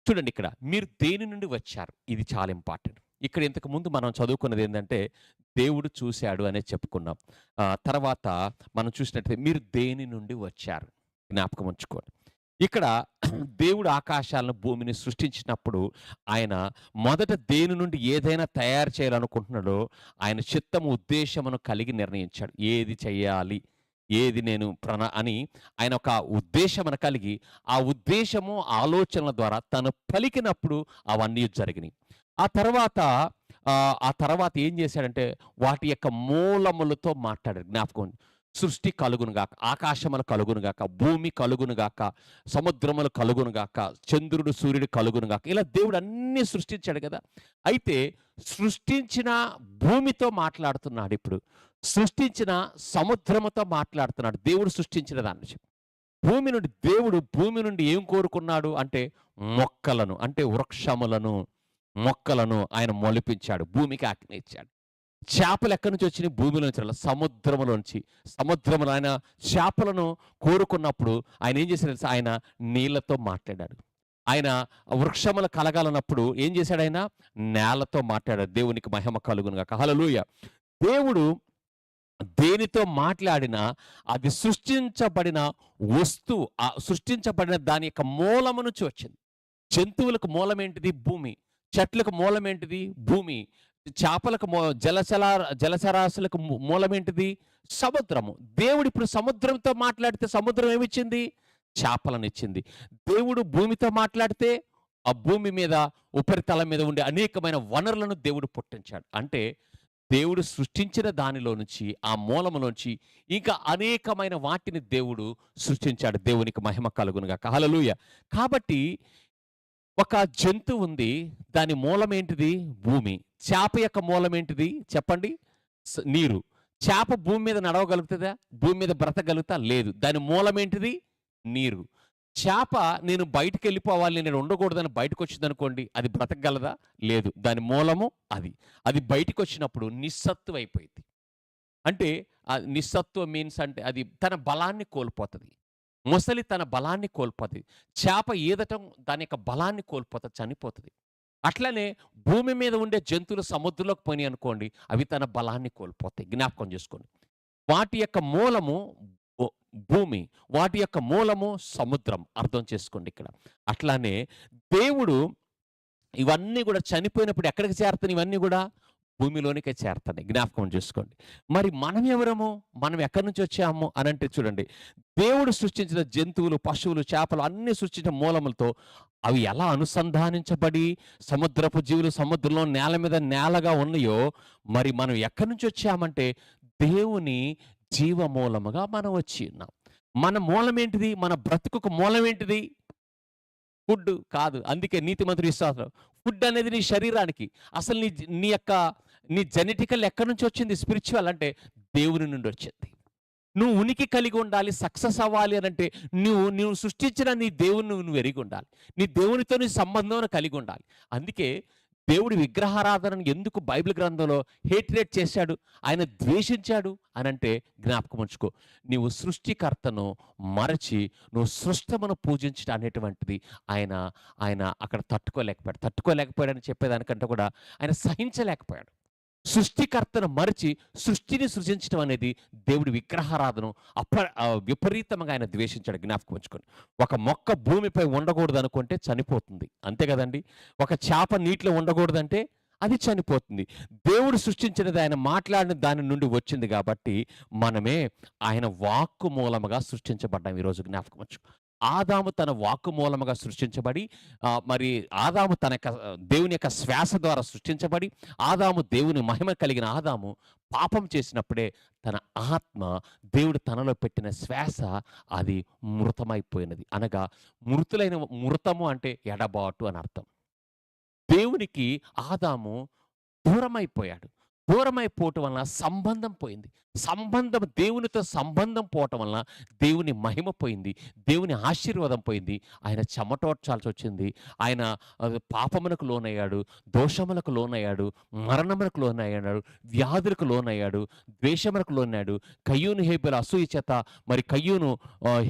చూడండి, ఇక్కడ మీరు దేని నుండి వచ్చారు, ఇది చాలా ఇంపార్టెంట్. ఇక్కడ ఇంతకు ముందు మనం చదువుకున్నది ఏంటంటే దేవుడు చూశాడు అనేది చెప్పుకున్నాం. తర్వాత మనం చూసినట్లయితే మీరు దేని నుండి వచ్చారు జ్ఞాపకం ఉంచుకోండి. ఇక్కడ దేవుడు ఆకాశాలను, భూమిని సృష్టించినప్పుడు ఆయన మొదట దేని నుండి ఏదైనా తయారు చేయాలనుకుంటున్నాడో ఆయన చిత్తము, ఉద్దేశమును కలిగి నిర్ణయించాడు. ఏది చెయ్యాలి, ఏది నేను అని ఆయన ఒక ఉద్దేశమును కలిగి ఆ ఉద్దేశము, ఆలోచనల ద్వారా తను పలికినప్పుడు అవన్నీ జరిగినాయి. ఆ తర్వాత ఏం చేశాడంటే వాటి యొక్క మూలములతో మాట్లాడాడు. జ్ఞాపకం, సృష్టి కలుగునుగాక, ఆకాశములు కలుగునుగాక, భూమి కలుగునుగాక, సముద్రములు కలుగునుగాక, చంద్రుడు, సూర్యుడు కలుగునుగాక. ఇలా దేవుడు అన్నీ సృష్టించాడు కదా. అయితే సృష్టించిన భూమితో మాట్లాడుతున్నాడు. ఇప్పుడు సృష్టించిన సముద్రముతో మాట్లాడుతున్నాడు. దేవుడు సృష్టించిన దాన్ని దేవుడు భూమి నుండి ఏం కోరుకున్నాడు అంటే మొక్కలను, అంటే వృక్షములను, మొక్కలను ఆయన మొలిపించాడు. భూమికి ఆజ్ఞ ఇచ్చాడు. చేపలు ఎక్కడి నుంచి వచ్చినాయి? భూమిలో నుంచి రాల, సముద్రములోంచి. సముద్రములో ఆయన చేపలను కోరుకున్నప్పుడు ఆయన ఏం చేశాడు తెలుసా? ఆయన నీళ్ళతో మాట్లాడాడు. ఆయన వృక్షములు కలగాలన్నప్పుడు ఏం చేశాడు ఆయన? నేలతో మాట్లాడాడు. దేవునికి మహిమ కలుగును గాక. హల్లెలూయా. దేవుడు దేనితో మాట్లాడినా అది సృష్టించబడిన వస్తువు, ఆ సృష్టించబడిన దాని యొక్క మూలము నుంచి వచ్చింది. జంతువులకు మూలం ఏంటిది? భూమి. చెట్లకు మూలం ఏంటిది? భూమి. చేపలకు జలచరాశులకు మూలం ఏంటిది? సముద్రము. దేవుడు ఇప్పుడు సముద్రంతో మాట్లాడితే సముద్రం ఏమిచ్చింది? చేపలనిచ్చింది. దేవుడు భూమితో మాట్లాడితే ఆ భూమి మీద, ఉపరితలం మీద ఉండే అనేకమైన వనరులను దేవుడు పుట్టించాడు. అంటే దేవుడు సృష్టించిన దానిలో నుంచి, ఆ మూలములోంచి ఇంకా అనేకమైన వాటిని దేవుడు సృష్టించాడు. దేవునికి మహిమ కలుగును గాక. హల్లెలూయా. కాబట్టి ఒక జంతువు ఉంది. దాని మూలం ఏంటిది? భూమి. చేప యొక్క మూలం ఏంటిది చెప్పండి? నీరు. చేప భూమి మీద నడవగలుగుతుందా? భూమి మీద బ్రతకగలుగుతా? లేదు. దాని మూలం ఏంటిది? నీరు. చేప నేను బయటికెళ్ళిపోవాలి, నేను ఉండకూడదని బయటకొచ్చిందనుకోండి, అది బ్రతకగలదా? లేదు. దాని మూలము అది. అది బయటికొచ్చినప్పుడు నిస్సత్తువ అయిపోయింది. అంటే నిస్సత్తువ మీన్స్ అంటే అది తన బలాన్ని కోల్పోతది. మొసలి తన బలాన్ని కోల్పోతది. చేప ఈదటం దాని యొక్క బలాన్ని కోల్పోతది, చనిపోతది. అట్లనే భూమి మీద ఉండే జంతువులు సముద్రంలోకి పోయినాయి అనుకోండి, అవి తన బలాన్ని కోల్పోతాయి. జ్ఞాపకం చేసుకోండి. వాటి యొక్క మూలము భూమి, వాటి యొక్క మూలము సముద్రం. అర్థం చేసుకోండి ఇక్కడ. అట్లానే దేవుడు ఇవన్నీ కూడా చనిపోయినప్పుడు ఎక్కడికి చేరుతాయి? ఇవన్నీ కూడా భూమిలోనికే చేరుతాయి. జ్ఞాపకం చేసుకోండి. మరి మనం ఎవరము? మనం ఎక్కడి నుంచి వచ్చాము అని అంటే చూడండి, దేవుడు సృష్టించిన జంతువులు, పశువులు, చేపలు అన్ని సృష్టించిన మూలములతో అవి ఎలా అనుసంధానించబడి సముద్రపు జీవులు సముద్రంలో నేల మీద నేలగా ఉన్నాయో, మరి మనం ఎక్కడి నుంచి వచ్చామంటే దేవుని జీవమూలముగా మనం వచ్చి ఉన్నాం. మన మూలం ఏంటిది? మన బ్రతుకుకు మూలం ఏంటిది? ఫుడ్ కాదు. అందుకే నీతిమంతుడు విశ్వాసం. ఫుడ్ అనేది నీ శరీరానికి. అసలు నీ జెనెటికల్ ఎక్కడి నుంచి వచ్చింది? స్పిరిచువల్ అంటే దేవుని నుండి వచ్చింది. నువ్వు ఉనికి కలిగి ఉండాలి, సక్సెస్ అవ్వాలి అని అంటే నువ్వు సృష్టించిన నీ దేవుని నువ్వు ఎరిగి ఉండాలి. నీ దేవునితో నీ సంబంధం కలిగి ఉండాలి. అందుకే దేవుడి విగ్రహారాధనను ఎందుకు బైబిల్ గ్రంథంలో హేట్రేట్ చేశాడు, ఆయన ద్వేషించాడు అని అంటే జ్ఞాపకం ఉంచుకో. నీవు సృష్టికర్తను మరచి నువ్వు సృష్టమును పూజించడం అనేటువంటిది ఆయన ఆయన అక్కడ తట్టుకోలేకపోయాడని చెప్పేదానికంటే కూడా ఆయన సహించలేకపోయాడు. సృష్టికర్తను మరిచి సృష్టిని సృజించడం అనేది దేవుడి విగ్రహారాధన విపరీతంగా ఆయన ద్వేషించాడు. జ్ఞాపకం ఉంచుకొని. ఒక మొక్క భూమిపై ఉండకూడదు అనుకుంటే చనిపోతుంది, అంతే కదండి. ఒక చేప నీటిలో ఉండకూడదంటే అది చనిపోతుంది. దేవుడు సృష్టించినది, ఆయన మాట్లాడిన దాని నుండి వచ్చింది కాబట్టి మనమే ఆయన వాక్కు మూలముగా సృష్టించబడ్డాం. ఈరోజు జ్ఞాపకం ఉంచుకో. ఆదాము తన వాక్కు మూలముగా సృష్టించబడి, మరి ఆదాము తన యొక్క దేవుని యొక్క శ్వాస ద్వారా సృష్టించబడి, ఆదాము దేవుని మహిమ కలిగిన ఆదాము పాపం చేసినప్పుడే తన ఆత్మ, దేవుడు తనలో పెట్టిన శ్వాస అది మృతమైపోయినది. అనగా మృతము అంటే ఎడబాటు అని అర్థం. దేవునికి ఆదాము దూరమైపోయాడు. దూరమైపోవటం వలన సంబంధం పోయింది. దేవునితో సంబంధం పోవటం వలన దేవుని మహిమ పోయింది, దేవుని ఆశీర్వాదం పోయింది. ఆయన చెమటోడ్చాల్సి వచ్చింది. ఆయన పాపమునకు లోనయ్యాడు, దోషములకు లోనయ్యాడు, మరణమునకు లోనయ్యాడు, వ్యాధులకు లోనయ్యాడు, ద్వేషమునకు లోనయ్యాడు. కయ్యూను హేబేలు అసూయ చేత మరి కయ్యూను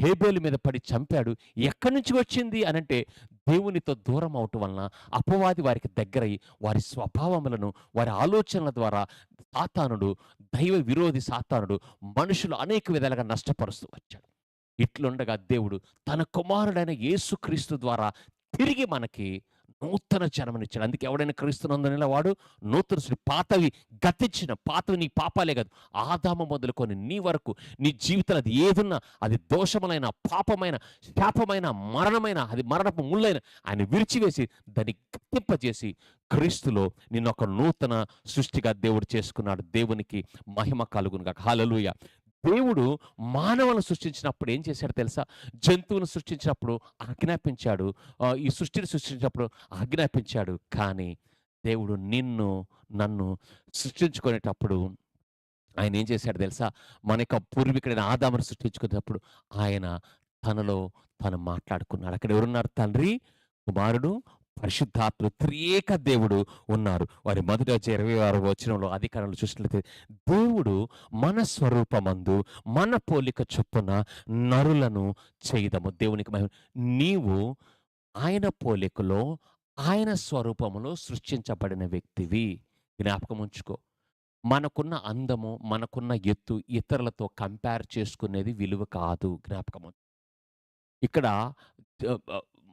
హేబేలు మీద పడి చంపాడు. ఎక్కడి నుంచి వచ్చింది అనంటే దేవునితో దూరం అవటం వలన అపవాది వారికి దగ్గరై వారి స్వభావములను, వారి ఆలోచనల ద్వారా సాతానుడు, దైవ విరోధి సాతానుడు మనుషులు అనేక విధాలుగా నష్టపరుస్తూ వచ్చాడు. ఇట్లుండగా దేవుడు తన కుమారుడైన యేసుక్రీస్తు ద్వారా తిరిగి మనకి నూతన జన్మనిచ్చాడు. అందుకే ఎవడైనా క్రీస్తునందున వాడు నూతన సృష్టి. పాతవి నీ పాపాలే కాదు, ఆదాము మొదలుకొని నీ వరకు నీ జీవితంలో అది ఏదున్నా, అది దోషములైన, పాపమైన, శాపమైన, మరణమైన, అది మరణపు ముళ్ళైన ఆయన విరిచివేసి దాన్ని గట్టింపజేసి క్రీస్తులో నిన్నొక నూతన సృష్టిగా దేవుడు చేసుకున్నాడు. దేవునికి మహిమ కలుగునుగాక. హల్లెలూయా. దేవుడు మానవులను సృష్టించినప్పుడు ఏం చేశాడు తెలుసా? జంతువులను సృష్టించినప్పుడు ఆజ్ఞాపించాడు, ఈ సృష్టిని సృష్టించినప్పుడు ఆజ్ఞాపించాడు. కానీ దేవుడు నన్ను సృష్టించుకునేటప్పుడు ఆయన ఏం చేశాడు తెలుసా? మన యొక్క పూర్వీకుడైన ఆదామును సృష్టించుకునేటప్పుడు ఆయన తనలో తను మాట్లాడుకున్నాడు. అక్కడ ఎవరున్నారు? తండ్రి, కుమారుడు, పరిశుద్ధాత్మ త్రియేక దేవుడు ఉన్నారు. వారి మొదటి వచ్చే 26వ వచనంలో ఆదికాండంలో చూసినట్లయితే దేవుడు మన స్వరూపమందు మన పోలిక చొప్పున నరులను చేయుదము. దేవునికి మహిమ. నీవు ఆయన పోలికలో ఆయన స్వరూపములో సృష్టించబడిన వ్యక్తివి. జ్ఞాపకం ఉంచుకో. మనకున్న అందము, మనకున్న ఎత్తు ఇతరులతో కంపేర్ చేసుకునేది విలువ కాదు. జ్ఞాపకం ఇక్కడ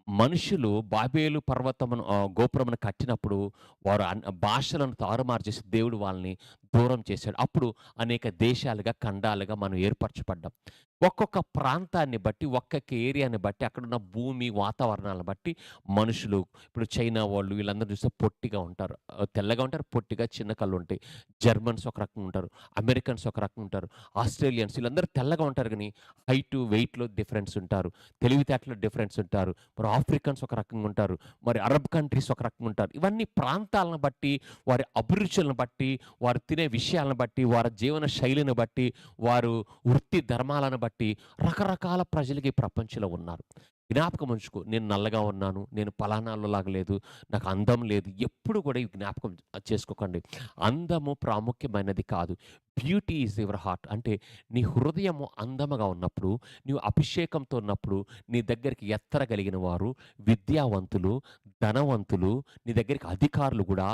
మనుషులు బాబేలు పర్వతమును గోపురమును కట్టినప్పుడు వారు భాషలను తారుమారు చేసి దేవుడు వాళ్ళని దూరం చేశాడు. అప్పుడు అనేక దేశాలుగా, ఖండాలుగా మనం ఏర్పరచబడ్డాం. ఒక్కొక్క ప్రాంతాన్ని బట్టి, ఒక్కొక్క ఏరియాని బట్టి, అక్కడున్న భూమి వాతావరణాలను బట్టి మనుషులు ఇప్పుడు చైనా వాళ్ళు వీళ్ళందరూ చూస్తే పొట్టిగా ఉంటారు. తెల్లగా ఉంటారు, పొట్టిగా చిన్న కళ్ళు ఉంటాయి. జర్మన్స్ ఒక రకంగా ఉంటారు, అమెరికన్స్ ఒక రకంగా ఉంటారు, ఆస్ట్రేలియన్స్ వీళ్ళందరూ తెల్లగా ఉంటారు కానీ హైటు, వెయిట్‌లో డిఫరెన్స్ ఉంటారు. తెలివితేటలో డిఫరెన్స్ ఉంటారు. మరి ఆఫ్రికన్స్ ఒక రకంగా ఉంటారు. మరి అరబ్ కంట్రీస్ ఒక రకంగా ఉంటారు. ఇవన్నీ ప్రాంతాలను బట్టి, వారి అభిరుచులను బట్టి, వారు తినే విషయాలను బట్టి, వారి జీవన శైలిని బట్టి, వారు వృత్తి ధర్మాలను బట్టి రకరకాల ప్రజలకి ఈ ప్రపంచంలో ఉన్నారు. జ్ఞాపకం ఉంచుకో. నేను నల్లగా ఉన్నాను, నేను పలానాలోలాగా లేదు, నాకు అందం లేదు. ఎప్పుడు కూడా ఈ జ్ఞాపకం చేసుకోకండి. అందము ప్రాముఖ్యమైనది కాదు. Beauty is your heart. అంటే నీ హృదయము అందముగా ఉన్నప్పుడు, నీవు అభిషేకంతో ఉన్నప్పుడు నీ దగ్గరికి ఎత్తరగలిగిన వారు, విద్యావంతులు, ధనవంతులు, నీ దగ్గరికి అధికారులు కూడా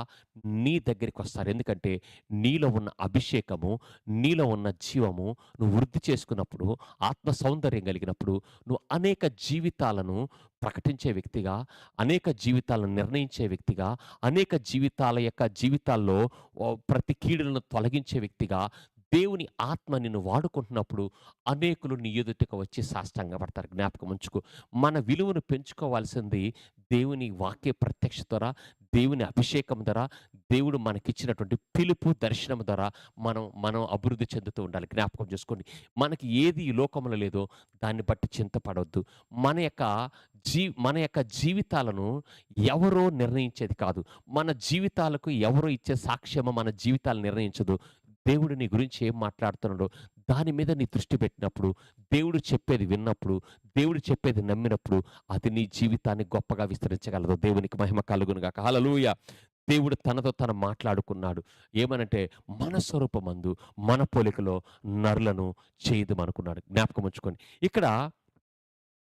నీ దగ్గరికి వస్తారు. ఎందుకంటే నీలో ఉన్న అభిషేకము, నీలో ఉన్న జీవము నువ్వు వృద్ధి చేసుకున్నప్పుడు, ఆత్మ సౌందర్యం కలిగినప్పుడు నువ్వు అనేక జీవితాలను ప్రకటించే వ్యక్తిగా, అనేక జీవితాలను నిర్ణయించే వ్యక్తిగా, అనేక జీవితాల్లో ప్రతి కీడులను తొలగించే వ్యక్తిగా దేవుని ఆత్మ నిన్ను వాడుకుంటున్నప్పుడు అనేకులు నీ ఎదుటకు వచ్చి సాష్టాంగపడతారు. జ్ఞాపకం ఉంచుకో. మన విలువను పెంచుకోవాల్సింది దేవుని వాక్య ప్రత్యక్షత ద్వారా, దేవుని అభిషేకం ద్వారా, దేవుడు మనకిచ్చినటువంటి పిలుపు, దర్శనం ద్వారా మనం అభివృద్ధి చెందుతూ ఉండాలి. జ్ఞాపకం చేసుకోండి. మనకి ఏది ఈ లోకంలో లేదో దాన్ని బట్టి చింతపడొద్దు. మన యొక్క జీవితాలను ఎవరో నిర్ణయించేది కాదు. మన జీవితాలకు ఎవరో ఇచ్చే సాక్ష్యము మన జీవితాలు నిర్ణయించదు. దేవుడు నీ గురించి ఏం మాట్లాడుతున్నాడో దాని మీద నీ దృష్టి పెట్టినప్పుడు, దేవుడు చెప్పేది విన్నప్పుడు, దేవుడు చెప్పేది నమ్మినప్పుడు అది నీ జీవితాన్ని గొప్పగా విస్తరించగలదు. దేవునికి మహిమ కలుగును గాక. హల్లెలూయా. దేవుడు తనతో తను మాట్లాడుకున్నాడు. ఏమనంటే మన స్వరూపమందు మన పోలికలో నరులను చేయుదుమనుకున్నాడు. జ్ఞాపకం ఉంచుకోండి. ఇక్కడ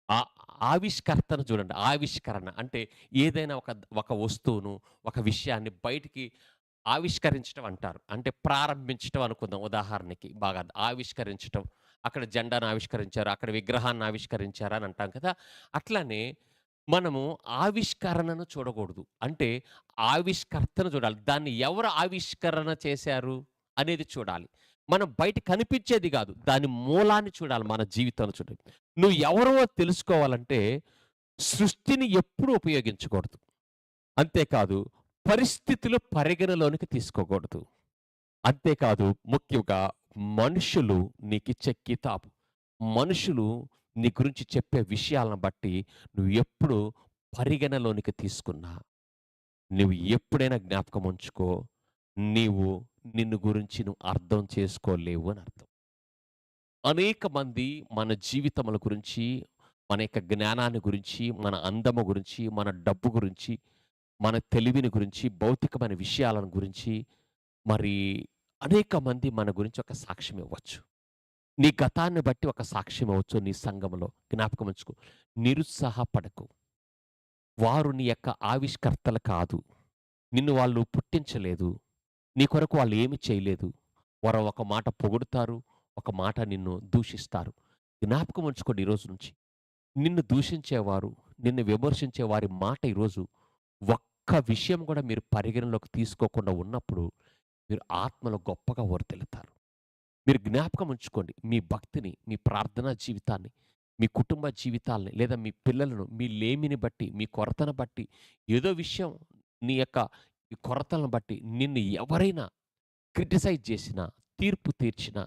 ఆ ఆవిష్కర్తను చూడండి. ఆవిష్కరణ అంటే ఏదైనా ఒక వస్తువును, ఒక విషయాన్ని బయటికి ఆవిష్కరించటం అంటారు. అంటే ప్రారంభించటం అనుకుందాం ఉదాహరణకి. బాగా ఆవిష్కరించటం. అక్కడ జెండాను ఆవిష్కరించారు, అక్కడ విగ్రహాన్ని ఆవిష్కరించారు అని అంటాం కదా! అట్లానే మనము ఆవిష్కరణను చూడకూడదు. అంటే ఆవిష్కర్తను చూడాలి. దాన్ని ఎవరు ఆవిష్కరణ చేశారు అనేది చూడాలి. మనం బయట కనిపించేది కాదు, దాని మూలాన్ని చూడాలి. మన జీవితంలో చూడాలి. నువ్వు ఎవరో తెలుసుకోవాలంటే సృష్టిని ఎప్పుడూ ఉపయోగించకూడదు. అంతేకాదు పరిస్థితులు పరిగణలోనికి తీసుకోకూడదు. అంతేకాదు ముఖ్యంగా మనుషులు నీకిచ్చే కితాబు, మనుషులు నీ గురించి చెప్పే విషయాలను బట్టి నువ్వు ఎప్పుడు పరిగణలోనికి తీసుకున్నా, నువ్వు ఎప్పుడైనా జ్ఞాపకం ఉంచుకో, నీవు నిన్ను గురించి నువ్వు అర్థం చేసుకోలేవు అని అర్థం. అనేక మంది మన జీవితముల గురించి, మన యొక్క జ్ఞానాన్ని గురించి, మన అందము గురించి, మన డబ్బు గురించి, మన తెలివిని గురించి, భౌతికమైన విషయాలను గురించి మరి అనేక మంది మన గురించి ఒక సాక్ష్యం ఇవ్వచ్చు. నీ గతాన్ని బట్టి ఒక సాక్ష్యం ఇవ్వచ్చు నీ సంఘములో. జ్ఞాపకం ఉంచుకో. నిరుత్సాహపడకు. వారు నీ యొక్క ఆవిష్కర్తలు కాదు. నిన్ను వాళ్ళు పుట్టించలేదు. నీ కొరకు వాళ్ళు ఏమి చేయలేదు. వారు ఒక మాట పొగుడుతారు, ఒక మాట నిన్ను దూషిస్తారు. జ్ఞాపకం ఉంచుకోండి ఈరోజు నుంచి. నిన్ను దూషించేవారు, నిన్ను విమర్శించే వారి మాట ఈరోజు ఒక్క విషయం కూడా మీరు పరిగణలోకి తీసుకోకుండా ఉన్నప్పుడు మీరు ఆత్మలో గొప్పగా వర్ధిల్లుతారు. మీరు జ్ఞాపకం ఉంచుకోండి. మీ భక్తిని, మీ ప్రార్థనా జీవితాన్ని, మీ కుటుంబ జీవితాల్ని, లేదా మీ పిల్లలను, మీ లేమిని బట్టి, మీ కొరతను బట్టి, ఏదో విషయం నీ యొక్క ఈ కొరతలను బట్టి నిన్ను ఎవరైనా క్రిటిసైజ్ చేసినా, తీర్పు తీర్చినా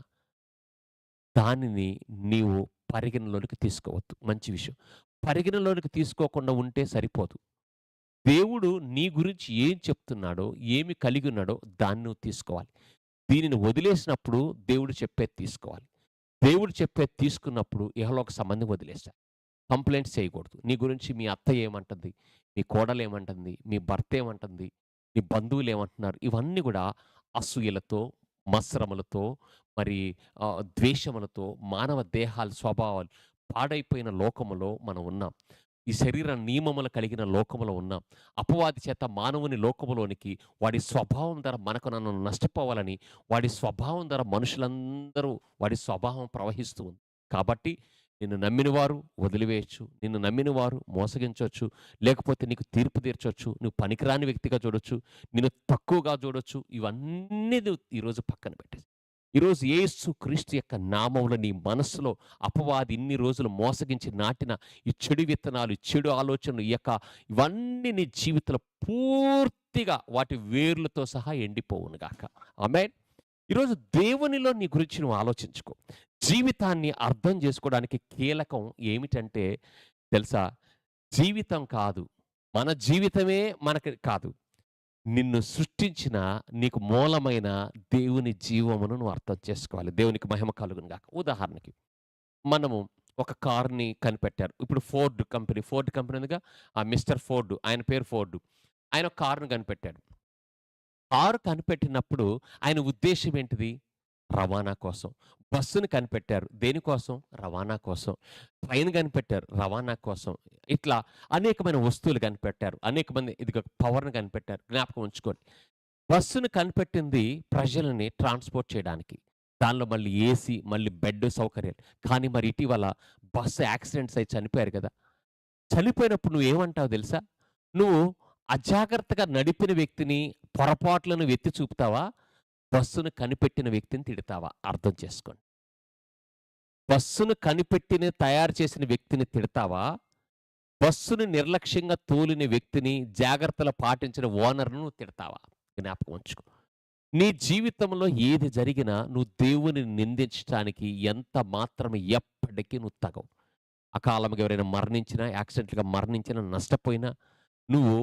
దానిని నీవు పరిగణలోనికి తీసుకోవద్దు. మంచి విషయం. పరిగణలోనికి తీసుకోకుండా ఉంటే సరిపోదు. దేవుడు నీ గురించి ఏం చెప్తున్నాడో, ఏమి కలిగి ఉన్నాడో దాన్ని నువ్వు తీసుకోవాలి. దీనిని వదిలేసినప్పుడు దేవుడు చెప్పేది తీసుకోవాలి. దేవుడు చెప్పేది తీసుకున్నప్పుడు ఇహలోక సంబంధం వదిలేశారు. కంప్లెయింట్స్ చేయకూడదు. నీ గురించి మీ అత్త ఏమంటుంది? మీ కోడలేమంటుంది? మీ భర్త ఏమంటుంది? నీ బంధువులేమంటున్నారు? ఇవన్నీ గూడా అసూయలతో, మత్సరములతో, మరి ద్వేషములతో, మానవ దేహాల స్వభావాలు పాడైపోయిన లోకములో మనం ఉన్నాం. ఈ శరీర నియమములు కలిగిన లోకములో ఉన్నాం. అపవాది చేత మానవుని లోకములోనికి వాడి స్వభావం ద్వారా మనకు నష్టపోవాలని, వాడి స్వభావం ద్వారా మనుషులందరూ వాడి స్వభావం ప్రవహిస్తూ ఉంది. కాబట్టి నిన్ను నమ్మిన వారు వదిలివేయొచ్చు. నిన్ను నమ్మిన వారు మోసగించొచ్చు. లేకపోతే నీకు తీర్పు తీర్చొచ్చు. నువ్వు పనికిరాని వ్యక్తిగా చూడొచ్చు. నిన్ను తక్కువగా చూడొచ్చు. ఇవన్నీ నువ్వు ఈరోజు పక్కన పెట్టేసేయి. ఈరోజు యేసు క్రీస్తు యొక్క నామములో నీ మనస్సులో అపవాది ఇన్ని రోజులు మోసగించి నాటిన ఈ చెడు విత్తనాలు, ఈ చెడు ఆలోచనలు, ఇవన్నీ నీ జీవితంలో పూర్తిగా వాటి వేర్లతో సహా ఎండిపోవునుగాక. ఆమేన్. ఈరోజు దేవునిలో నీ గురించి నువ్వు ఆలోచించుకో. జీవితాన్ని అర్థం చేసుకోవడానికి కీలకం ఏమిటంటే తెలుసా? జీవితం కాదు. మన జీవితమే మనకి కాదు. నిన్ను సృష్టించిన నీకు మూలమైన దేవుని జీవమును నువ్వు అర్థం చేసుకోవాలి. దేవునికి మహిమ కలుగును గాక. ఉదాహరణకి మనము ఒక కార్‌ని కనిపెట్టారు. ఇప్పుడు ఫోర్డ్ కంపెనీ ఉందిగా. ఆ మిస్టర్ ఫోర్డ్, ఆయన పేరు ఫోర్డ్. ఆయన ఒక కారుని కనిపెట్టాడు. కారు కనిపెట్టినప్పుడు ఆయన ఉద్దేశ్యం ఏంటిది? రవాణా కోసం. బస్సుని కనిపెట్టారు. దేనికోసం? రవాణా కోసం. ట్రైన్ కనిపెట్టారు. రవాణా కోసం. ఇట్లా అనేకమైన వస్తువులు కనిపెట్టారు. అనేకమంది ఇదిగో పవర్‌ని కనిపెట్టారు. జ్ఞాపకం ఉంచుకోండి. బస్సుని కనిపెట్టింది ప్రజలని ట్రాన్స్‌పోర్ట్ చేయడానికి. దానిలో మళ్ళీ ఏసీ, మళ్ళీ బెడ్ సౌకర్యాలు. కానీ మరి ఇటీవల బస్సు యాక్సిడెంట్స్ అయి చనిపోయారు కదా! చనిపోయినప్పుడు నువ్వేమంటావో తెలుసా? నువ్వు అజాగ్రత్తగా నడిపిన వ్యక్తిని, పొరపాట్లను ఎత్తి చూపుతావా? బస్సును కనిపెట్టిన వ్యక్తిని తిడతావా? అర్థం చేసుకోండి. బస్సును కనిపెట్టిన, తయారు చేసిన వ్యక్తిని తిడతావా? బస్సుని నిర్లక్ష్యంగా తోలిన వ్యక్తిని, జాగ్రత్తలు పాటించిన ఓనర్‌ను నువ్వు తిడతావా? జ్ఞాపకం ఉంచుకో. నీ జీవితంలో ఏది జరిగినా నువ్వు దేవుని నిందించటానికి ఎంత మాత్రం ఎప్పటికీ నువ్వు తగవు. అకాలంగా ఎవరైనా మరణించినా, యాక్సిడెంట్‌లుగా మరణించినా, నష్టపోయినా నువ్వు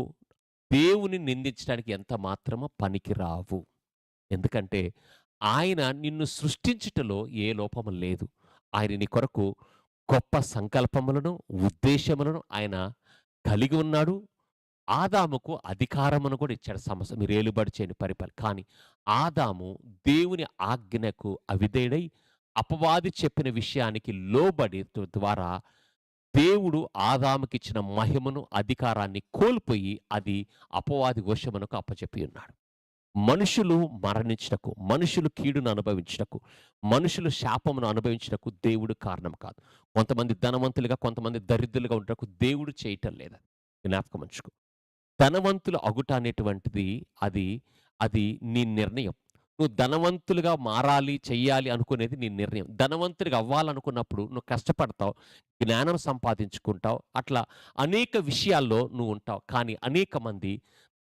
దేవుని నిందించడానికి ఎంత మాత్రమో పనికిరావు. ఎందుకంటే ఆయన నిన్ను సృష్టించుటలో ఏ లోపము లేదు. ఆయన నీ కొరకు గొప్ప సంకల్పములను, ఉద్దేశములను ఆయన కలిగి ఉన్నాడు. ఆదాముకు అధికారమును కూడా ఇచ్చాడు. మీరు ఏలుబడి చేయని కానీ ఆదాము దేవుని ఆజ్ఞకు అవిధేయుడై అపవాది చెప్పిన విషయానికి లోబడి ద్వారా దేవుడు ఆదాముకిచ్చిన మహిమను, అధికారాన్ని కోల్పోయి అది అపవాది వశమునకు అప్పచెప్పి ఉన్నాడు. మనుషులు మరణించుటకు, మనుషులు కీడును అనుభవించుటకు, మనుషులు శాపమును అనుభవించుటకు దేవుడు కారణం కాదు. కొంతమంది ధనవంతులుగా, కొంతమంది దరిద్రులుగా ఉంటకు దేవుడు చేయటం లేదు. జ్ఞాపకం ఉంచుకో. ధనవంతులు అగుట అనేటువంటిది అది అది నీ నిర్ణయం. నువ్వు ధనవంతులుగా మారాలి, చెయ్యాలి అనుకునేది నీ నిర్ణయం. ధనవంతుడిగా అవ్వాలనుకున్నప్పుడు నువ్వు కష్టపడతావు, జ్ఞానం సంపాదించుకుంటావు. అట్లా అనేక విషయాల్లో నువ్వు ఉంటావు. కానీ అనేక మంది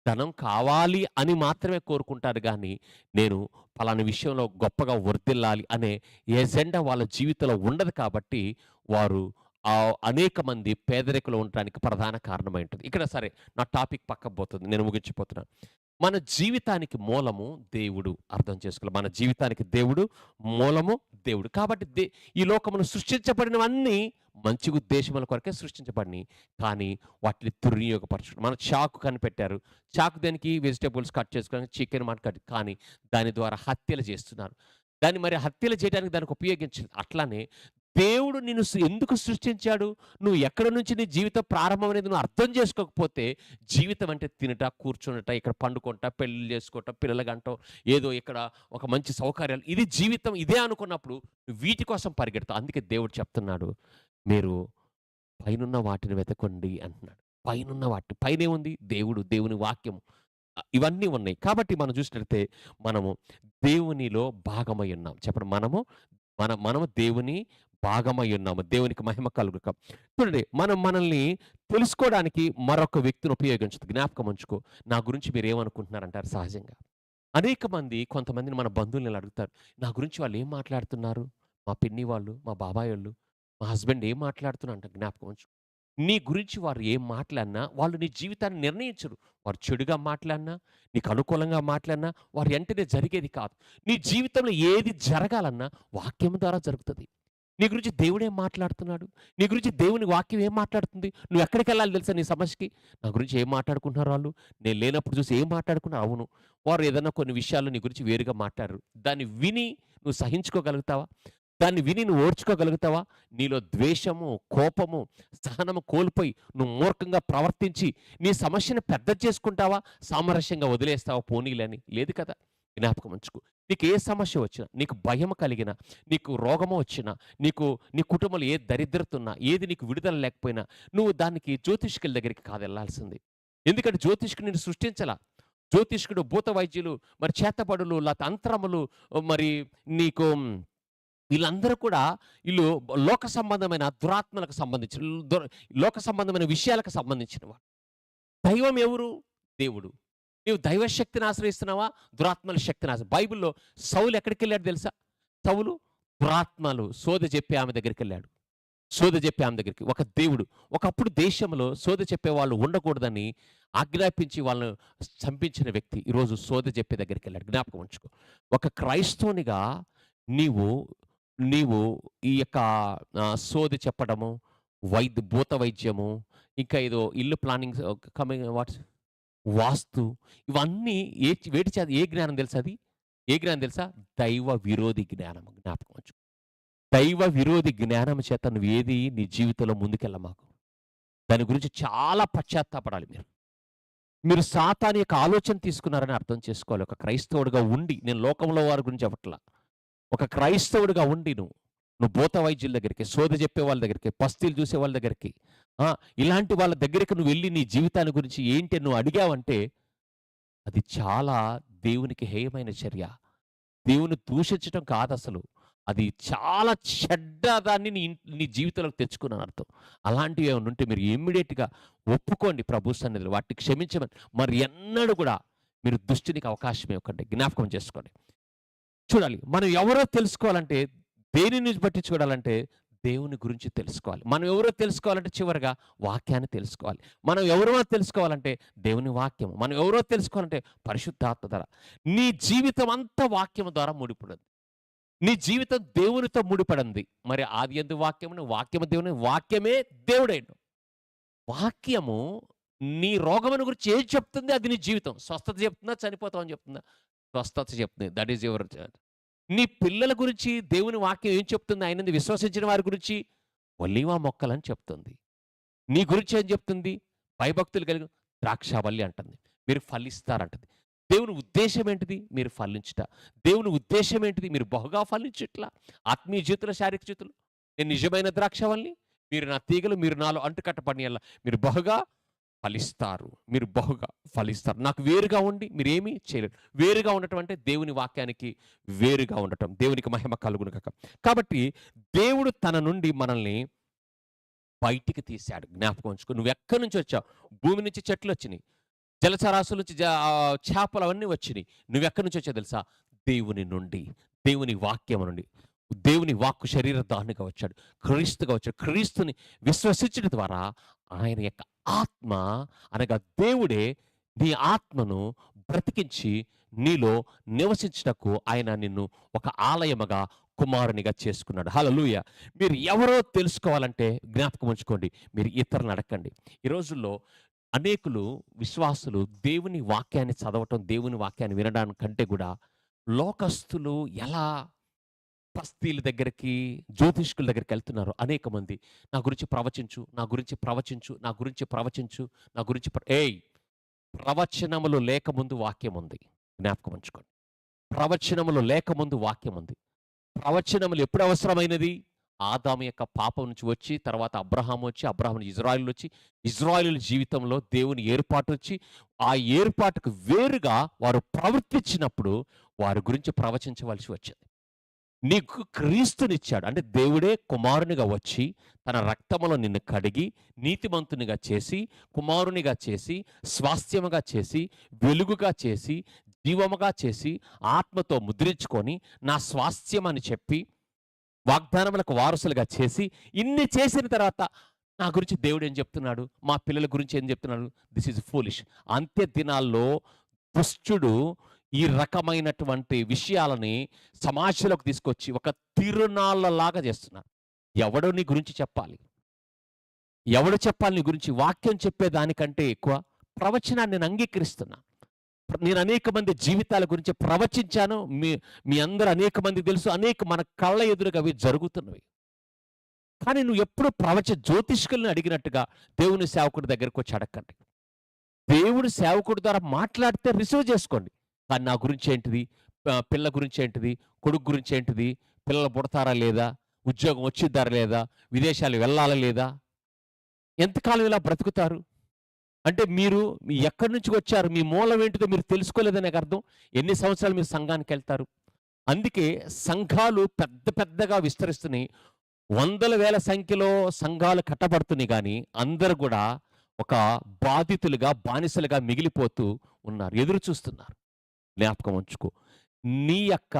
ధనం కావాలి అని మాత్రమే కోరుకుంటారు గానీ, నేను పలానా విషయంలో గొప్పగా వర్ధిల్లాలి అనే ఎజెండా వాళ్ళ జీవితంలో ఉండదు కాబట్టి, వారు అనేక మంది పేదరికంలో ఉండటానికి ప్రధాన కారణమై ఉంటుంది. ఇక్కడ సరే నా టాపిక్ పక్కకు పోతుంది. నేను ముగించిపోతున్నాను. మన జీవితానికి మూలము దేవుడు. అర్థం చేసుకోవాలి. మన జీవితానికి దేవుడు మూలము దేవుడు. కాబట్టి ఈ లోకమును సృష్టించబడినవన్నీ మంచి ఉద్దేశముల కొరకే సృష్టించబడినయి. కానీ వాటిని దుర్వినియోగపరచడం. మన చాకు కనిపెట్టారు. చాకు దేనికి? వెజిటబుల్స్ కట్ చేసుకోవడానికి, చికెన్ మటన్ కట్. కానీ దాని ద్వారా హత్యలు చేస్తున్నారు. దాన్ని మరి హత్యలు చేయడానికి దానికి ఉపయోగించలేదు. అట్లానే దేవుడు నిన్ను ఎందుకు సృష్టించాడు? నువ్వు ఎక్కడి నుంచి నీ జీవితం ప్రారంభం అనేది నువ్వు అర్థం చేసుకోకపోతే, జీవితం అంటే తినట, కూర్చునట, ఇక్కడ పండుకుంట, పెళ్ళిళ్ళు చేసుకోవటం, పిల్లలకంటం, ఏదో ఇక్కడ ఒక మంచి సౌకర్యాలు, ఇది జీవితం ఇదే అనుకున్నప్పుడు వీటి కోసం పరిగెడతావు. అందుకే దేవుడు చెప్తున్నాడు, మీరు పైనున్న వాటిని వెతకండి అంటున్నాడు. పైనున్న వాటి పైనేముంది? దేవుడు, దేవుని వాక్యము. ఇవన్నీ ఉన్నాయి. కాబట్టి మనం చూసినట్లయితే మనము దేవునిలో భాగమై ఉన్నాం. చెప్పండి. మనము దేవుని భాగమై ఉన్నాము. దేవునికి మహిమ కలుగుక. చూడండి, మనల్ని తెలుసుకోవడానికి మరొక వ్యక్తిని ఉపయోగించదు. జ్ఞాపకం ఉంచుకో. నా గురించి మీరేమనుకుంటున్నారంటారు సహజంగా. అనేక మంది కొంతమందిని మన బంధువులను ఇలా అడుగుతారు. నా గురించి వాళ్ళు ఏం మాట్లాడుతున్నారు? మా పిన్ని వాళ్ళు, మా బాబాయ్ వాళ్ళు, మా హస్బెండ్ ఏం మాట్లాడుతున్నారు అంట. జ్ఞాపకం ఉంచుకో. నీ గురించి వారు ఏం మాట్లాడినా వాళ్ళు నీ జీవితాన్ని నిర్ణయించరు. వారు చెడుగా మాట్లాడినా, నీకు అనుకూలంగా మాట్లాడినా వారి వెంటనే జరిగేది కాదు. నీ జీవితంలో ఏది జరగాలన్నా వాక్యం ద్వారా జరుగుతుంది. నీ గురించి దేవుడేం మాట్లాడుతున్నాడు? నీ గురించి దేవుని వాక్యం ఏం మాట్లాడుతుంది? నువ్వు ఎక్కడికెళ్ళాలి తెలుసా నీ సమస్యకి? నా గురించి ఏం మాట్లాడుకుంటున్నారు వాళ్ళు? నేను లేనప్పుడు చూసి ఏం మాట్లాడుకున్నారు? అవును. వారు ఏదన్నా కొన్ని విషయాలు నీ గురించి వేరుగా మాట్లాడరు. దాన్ని విని నువ్వు సహించుకోగలుగుతావా? దాన్ని విని నువ్వు ఓర్చుకోగలుగుతావా? నీలో ద్వేషము, కోపము, సహనము కోల్పోయి నువ్వు మూర్ఖంగా ప్రవర్తించి నీ సమస్యను పెద్ద చేసుకుంటావా? సామరస్యంగా వదిలేస్తావా పోనీలే అని? లేదు కదా! జ్ఞాపకం ఉంచుకో. నీకు ఏ సమస్య వచ్చినా, నీకు భయం కలిగినా, నీకు రోగము వచ్చినా, నీ కుటుంబంలో ఏ దరిద్రత ఉన్నా, ఏది నీకు విడుదల లేకపోయినా, నువ్వు దానికి జ్యోతిష్కుల దగ్గరికి కాదు ఎళ్ళాల్సింది. ఎందుకంటే జ్యోతిష్కుడు నిన్ను సృష్టించలా. జ్యోతిష్కుడు, భూత వైద్యులు, మరి చేతబడులు, లేతే అంతరములు, మరి నీకు వీళ్ళందరూ కూడా ఈళ్ళు లోక సంబంధమైన దురాత్మలకు సంబంధించిన లోక సంబంధమైన విషయాలకు సంబంధించిన వారు. దైవం ఎవరు? దేవుడు. నీవు దైవ శక్తిని ఆశ్రయిస్తున్నావా? దురాత్మల శక్తిని బైబిల్‌లో సౌలు ఎక్కడికెళ్ళాడు తెలుసా? సౌలు దురాత్మలు సోదె చెప్పే ఆమె దగ్గరికెళ్ళాడు. సోదె చెప్పే ఆమె దగ్గరికి. ఒక దేవుడు ఒకప్పుడు దేశంలో సోదె చెప్పేవాళ్ళు ఉండకూడదని ఆజ్ఞాపించి వాళ్ళను చంపించిన వ్యక్తి ఈరోజు సోదె చెప్పే దగ్గరికెళ్ళాడు. జ్ఞాపకం ఉంచుకో. ఒక క్రైస్తవునిగా నీవు నీవు ఈ యొక్క సోదె చెప్పడము, భూత వైద్యము, ఇంకా ఏదో ఇల్లు ప్లానింగ్ కమింగ్ వాట్స్ వాస్తు, ఇవన్నీ వేటి చేత ఏ జ్ఞానం తెలుసా అది? ఏ జ్ఞానం తెలుసా? దైవ విరోధి జ్ఞానం. జ్ఞాపకం ఉంచుకో. దైవ విరోధి జ్ఞానం చేత నువ్వేది నీ జీవితంలో ముందుకెళ్ళమాకు. దాని గురించి చాలా పశ్చాత్తాపడాలి మీరు. మీరు సాతాను యొక్క ఆలోచన తీసుకున్నారని అర్థం చేసుకోవాలి. ఒక క్రైస్తవుడిగా ఉండి, నేను లోకంలో వారి గురించి చెప్పట్లా. ఒక క్రైస్తవుడిగా ఉండి నువ్వు భూత వైద్యుల దగ్గరికి, సోదె చెప్పే వాళ్ళ దగ్గరికి, పస్తీలు చూసే వాళ్ళ దగ్గరికి, ఇలాంటి వాళ్ళ దగ్గరికి నువ్వు వెళ్ళి నీ జీవితాన్ని గురించి ఏంటి అని నువ్వు అడిగావంటే, అది చాలా దేవునికి హేయమైన చర్య. దేవుని దూషించటం కాదసలు. అది చాలా చెడ్డదాన్ని నీ జీవితంలోకి తెచ్చుకున్నాను అర్థం. అలాంటివి ఏమైనా ఉంటే మీరు ఇమ్మీడియేట్‌గా ఒప్పుకోండి ప్రభు సన్నిధిలో. వాటిని క్షమించమని. మరి ఎన్నడూ కూడా మీరు దుష్టునికి అవకాశం ఇవ్వకండి. జ్ఞాపకం చేసుకోండి. చూడాలి. మనం ఎవరో తెలుసుకోవాలంటే, దేనిని బట్టి చూడాలంటే, దేవుని గురించి తెలుసుకోవాలి. మనం ఎవరో తెలుసుకోవాలంటే చివరగా వాక్యాన్ని తెలుసుకోవాలి. మనం ఎవరో తెలుసుకోవాలంటే దేవుని వాక్యము. మనం ఎవరో తెలుసుకోవాలంటే పరిశుద్ధాత్మ ద్వారా. నీ జీవితం అంతా వాక్యము ద్వారా ముడిపడింది. నీ జీవితం దేవునితో ముడిపడింది. మరి ఆదియందు వాక్యమును, వాక్యము దేవుని, వాక్యమే దేవుడైన. వాక్యము నీ రోగమును గురించి ఏది చెప్తుంది? అది నీ జీవితం. స్వస్థత చెప్తుందా? చనిపోతావని చెప్తుందా? స్వస్థత చెప్తుంది. That is your. నీ పిల్లల గురించి దేవుని వాక్యం ఏం చెప్తుంది? ఆయనని విశ్వసించిన వారి గురించి ఒలీవ మొక్కలని చెప్తుంది. నీ గురించి ఏం చెప్తుంది? భయభక్తులు కలిగి ద్రాక్షావల్లి అంటుంది. మీరు ఫలిస్తారంటది. దేవుని ఉద్దేశ్యం ఏంటిది? మీరు ఫలించుట. దేవుని ఉద్దేశ్యం ఏంటిది? మీరు బహుగా ఫలించుట్ల. ఆత్మీయ జీవితంలో, శారీరక జీవితంలో నేను నిజమైన ద్రాక్షావల్లి, మీరు నా తీగలు, మీరు నాలో అంటుకట్టబడిన మీరు బహుగా ఫలిస్తారు. మీరు బహుగా ఫలిస్తారు. నాకు వేరుగా ఉండి మీరేమీ చేయలేరు. వేరుగా ఉండటం అంటే దేవుని వాక్యానికి వేరుగా ఉండటం. దేవునికి మహిమ కలుగును గాక. కాబట్టి దేవుడు తన నుండి మనల్ని బయటికి తీశాడు. జ్ఞాపకం ఉంచుకో. నువ్వెక్కడి నుంచి వచ్చావు? భూమి నుంచి చెట్లు వచ్చినాయి. జలచరాశుల నుంచి చేపలు అవన్నీ వచ్చినాయి. నువ్వెక్కడి నుంచి వచ్చావు తెలుసా? దేవుని నుండి, దేవుని వాక్యము నుండి. దేవుని వాక్కు శరీరధారిగా వచ్చాడు. క్రీస్తుగా వచ్చాడు. క్రీస్తుని విశ్వసించడం ద్వారా ఆయన యొక్క ఆత్మ అనగా దేవుడే నీ ఆత్మను బ్రతికించి నీలో నివసించుటకు ఆయన నిన్ను ఒక ఆలయముగా, కుమారునిగా చేసుకున్నాడు. హల్లెలూయా. మీరు ఎవరో తెలుసుకోవాలంటే జ్ఞాపకం ఉంచుకోండి. మీరు ఇతరులను అడగండి. ఈ రోజుల్లో అనేకులు విశ్వాసులు దేవుని వాక్యాన్ని చదవటం, దేవుని వాక్యాన్ని వినడానికంటే కూడా లోకస్తులు ఎలా పస్తీల దగ్గరికి, జ్యోతిష్కుల దగ్గరికి వెళ్తున్నారు అనేక మంది. నా గురించి ప్రవచించు, నా గురించి ప్రవచించు, నా గురించి ప్రవచించు, నా గురించి ప్రవచనములు లేకముందు వాక్యం ఉంది. జ్ఞాపకం ఉంచుకోండి. ప్రవచనములు లేకముందు వాక్యం ఉంది. ప్రవచనములు ఎప్పుడు అవసరమైనది? ఆదాము యొక్క పాపం నుంచి వచ్చి, తర్వాత అబ్రహాము వచ్చి, అబ్రహాము ఇజ్రాయిలు వచ్చి, ఇజ్రాయిలు జీవితంలో దేవుని ఏర్పాటు వచ్చి, ఆ ఏర్పాటుకు వేరుగా వారు ప్రవర్తించినప్పుడు వారి గురించి ప్రవచించవలసి వచ్చింది. నీకు క్రీస్తునిచ్చాడు. అంటే దేవుడే కుమారునిగా వచ్చి తన రక్తములో నిన్ను కడిగి నీతిమంతునిగా చేసి, కుమారునిగా చేసి, స్వాస్థ్యముగా చేసి, వెలుగుగా చేసి, జీవముగా చేసి, ఆత్మతో ముద్రించుకొని నా స్వాస్థ్యం అని చెప్పి వాగ్దానములకు వారసులుగా చేసి, ఇన్ని చేసిన తర్వాత నా గురించి దేవుడు ఏం చెప్తున్నాడు? మా పిల్లల గురించి ఏం చెప్తున్నాడు? This is foolish. అంత్య దినాల్లో దుష్టుడు ఈ రకమైనటువంటి విషయాలని సమాజంలోకి తీసుకొచ్చి ఒక తిరునాళ్ళలాగా చేస్తున్నారు. ఎవడో నీ గురించి చెప్పాలి. ఎవడు చెప్పాలి నీ గురించి? వాక్యం చెప్పేదానికంటే ఎక్కువ ప్రవచనాన్ని నేను అంగీకరిస్తున్నా. నేను అనేక మంది జీవితాల గురించి ప్రవచించాను. మీ మీ అందరూ అనేక మందికి తెలుసు. మన కళ్ళ ఎదురుగా అవి జరుగుతున్నవి. కానీ నువ్వు ఎప్పుడు జ్యోతిష్కుల్ని అడిగినట్టుగా దేవుని సేవకుడి దగ్గరకొచ్చి అడక్కండి. దేవుడు సేవకుడి ద్వారా మాట్లాడితే రిసీవ్ చేసుకోండి. కానీ నా గురించి ఏంటిది? పిల్ల గురించి ఏంటిది? కొడుకు గురించి ఏంటిది? పిల్లలు పుడతారా లేదా? ఉద్యోగం వచ్చిద్దారా లేదా? విదేశాలు వెళ్ళాలా లేదా? ఎంతకాలం ఇలా బ్రతుకుతారు? అంటే మీరు ఎక్కడి నుంచి వచ్చారు? మీ మూలం ఏంటిదో మీరు తెలుసుకోలేదనే అర్థం. ఎన్ని సంవత్సరాలు మీరు సంఘానికెళ్తారు? అందుకే సంఘాలు పెద్ద పెద్దగా విస్తరిస్తున్నాయి. వందల వేల సంఖ్యలో సంఘాలు కట్టబడుతున్నాయి గానీ, అందరూ గూడా ఒక బాధితులుగా, బానిసలుగా మిగిలిపోతూ ఉన్నారు. ఎదురు చూస్తున్నారు. జ్ఞాపకం ఉంచుకో. నీ యొక్క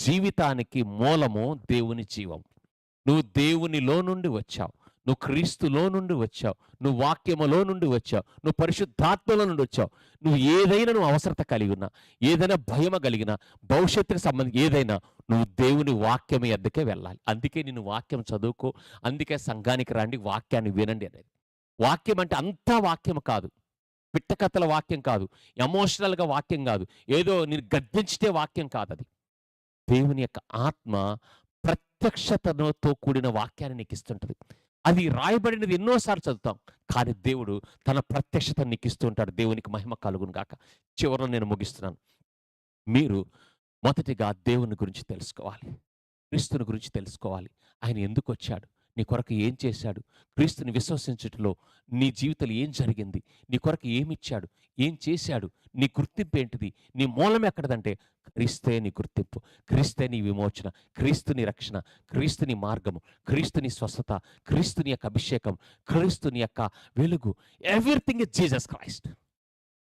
జీవితానికి మూలము దేవుని జీవం. నువ్వు దేవునిలో నుండి వచ్చావు. నువ్వు క్రీస్తులో నుండి వచ్చావు. నువ్వు వాక్యములో నుండి వచ్చావు. నువ్వు పరిశుద్ధాత్మలో నుండి వచ్చావు. నువ్వు అవసరత కలిగి ఉన్నా, ఏదైనా భయము కలిగినా, భవిష్యత్తుకు సంబంధించి ఏదైనా నువ్వు దేవుని వాక్యం ఎద్దకే వెళ్ళాలి. అందుకే నిన్ను వాక్యం చదువుకో. అందుకే సంఘానికి రండి, వాక్యాన్ని వినండి అనేది. వాక్యం అంటే అంతా వాక్యం కాదు. పిట్టకథల వాక్యం కాదు. ఎమోషనల్‌గా వాక్యం కాదు. ఏదో నేను గద్దించితే వాక్యం కాదది. దేవుని యొక్క ఆత్మ ప్రత్యక్షతతో కూడిన వాక్యాన్ని నీకు ఇస్తుంటది. అది రాయబడినది ఎన్నోసార్లు చదువుతాం. కానీ దేవుడు తన ప్రత్యక్షతను నీకు ఇస్తూ ఉంటాడు. దేవునికి మహిమ కలుగును గాక. చివరలో నేను ముగిస్తున్నాను. మీరు మొదటిగా దేవుని గురించి తెలుసుకోవాలి. క్రీస్తుని గురించి తెలుసుకోవాలి. ఆయన ఎందుకొచ్చాడు? నీ కొరకు ఏం చేశాడు? క్రీస్తుని విశ్వసించుటలో నీ జీవితంలో ఏం జరిగింది? నీ కొరకు ఏమిచ్చాడు? ఏం చేశాడు? నీ గుర్తింపు ఏంటిది? నీ మూలం ఎక్కడదంటే క్రీస్తే నీ గుర్తింపు, క్రీస్తే నీ విమోచన, క్రీస్తుని రక్షణ, క్రీస్తుని మార్గము, క్రీస్తుని స్వస్థత, క్రీస్తుని యొక్క అభిషేకం, క్రీస్తుని యొక్క వెలుగు. Everything is Jesus Christ.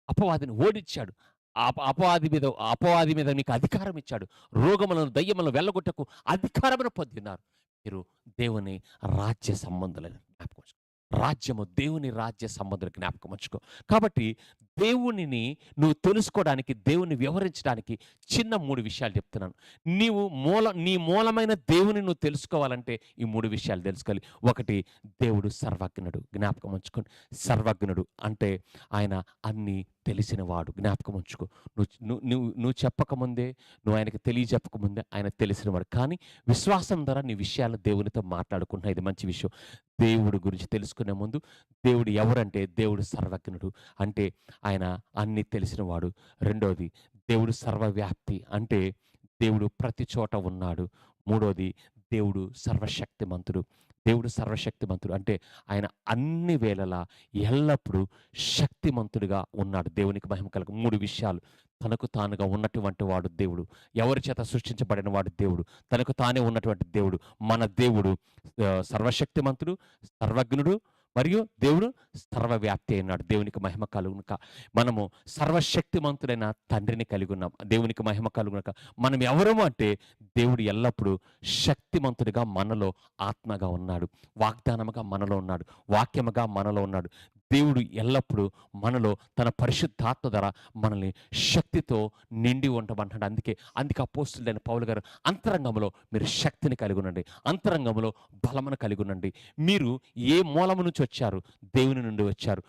అపవాదిని ఓడించాడు. అపవాది మీద మీకు అధికారం ఇచ్చాడు. రోగములను, దయ్యములను వెళ్ళగొట్టకు అధికారమును పొందినారు. మీరు దేవుని రాజ్య సంబంధులని జ్ఞాపకం ఉంచుకో. రాజ్యము దేవుని రాజ్య సంబంధులు జ్ఞాపకం ఉంచుకో. కాబట్టి దేవునిని నువ్వు తెలుసుకోవడానికి, దేవుని వివరించడానికి చిన్న 3 విషయాలు చెప్తున్నాను. నీ మూలమైన దేవుని నువ్వు తెలుసుకోవాలంటే ఈ 3 విషయాలు తెలుసుకోవాలి. ఒకటి, దేవుడు సర్వజ్ఞుడు. జ్ఞాపకం ఉంచుకోండి. సర్వజ్ఞుడు అంటే ఆయన అన్నీ తెలిసినవాడు. జ్ఞాపకం ఉంచుకో. నువ్వు చెప్పకముందే, నువ్వు ఆయనకు తెలియజెప్పకముందే ఆయన తెలిసినవాడు. కానీ విశ్వాసం ద్వారా నీ విషయాలు దేవునితో మాట్లాడుకుంటున్నా. ఇది మంచి విషయం. దేవుడి గురించి తెలుసుకునే ముందు, దేవుడు ఎవరంటే దేవుడు సర్వజ్ఞుడు అంటే ఆయన అన్నీ తెలిసినవాడు. రెండోది, దేవుడు సర్వవ్యాప్తి అంటే దేవుడు ప్రతి చోట ఉన్నాడు. మూడోది, దేవుడు సర్వశక్తిమంతుడు. దేవుడు సర్వశక్తిమంతుడు అంటే ఆయన అన్ని వేళలా ఎల్లప్పుడూ శక్తిమంతుడిగా ఉన్నాడు. దేవునికి మహిమ కలుగు. 3 విషయాలు. తనకు తానుగా ఉన్నటువంటి వాడు దేవుడు. ఎవరి చేత సృష్టించబడిన వాడు దేవుడు. తనకు తానే ఉన్నటువంటి దేవుడు. మన దేవుడు సర్వశక్తిమంతుడు, సర్వజ్ఞుడు మరియు దేవుడు సర్వవ్యాప్తి అయినాడు. దేవునికి మహిమ కలుగునక. మనము సర్వశక్తిమంతుడైన తండ్రిని కలిగి ఉన్నాం. దేవునికి మహిమ కలుగునక. మనం ఎవరము అంటే దేవుడు ఎల్లప్పుడూ శక్తిమంతుడిగా మనలో ఆత్మగా ఉన్నాడు. వాగ్దానముగా మనలో ఉన్నాడు. వాక్యముగా మనలో ఉన్నాడు. దేవుడు ఎల్లప్పుడూ మనలో తన పరిశుద్ధాత్మ ద్వారా మనల్ని శక్తితో నిండి ఉండమంటాడు. అందుకే అపోస్తులైన పౌలు గారు అంతరంగంలో మీరు శక్తిని కలిగి ఉండండి, అంతరంగంలో బలమును కలిగి ఉండండి. మీరు ఏ మూలము నుంచి వచ్చారు? దేవుని నుండి వచ్చారు.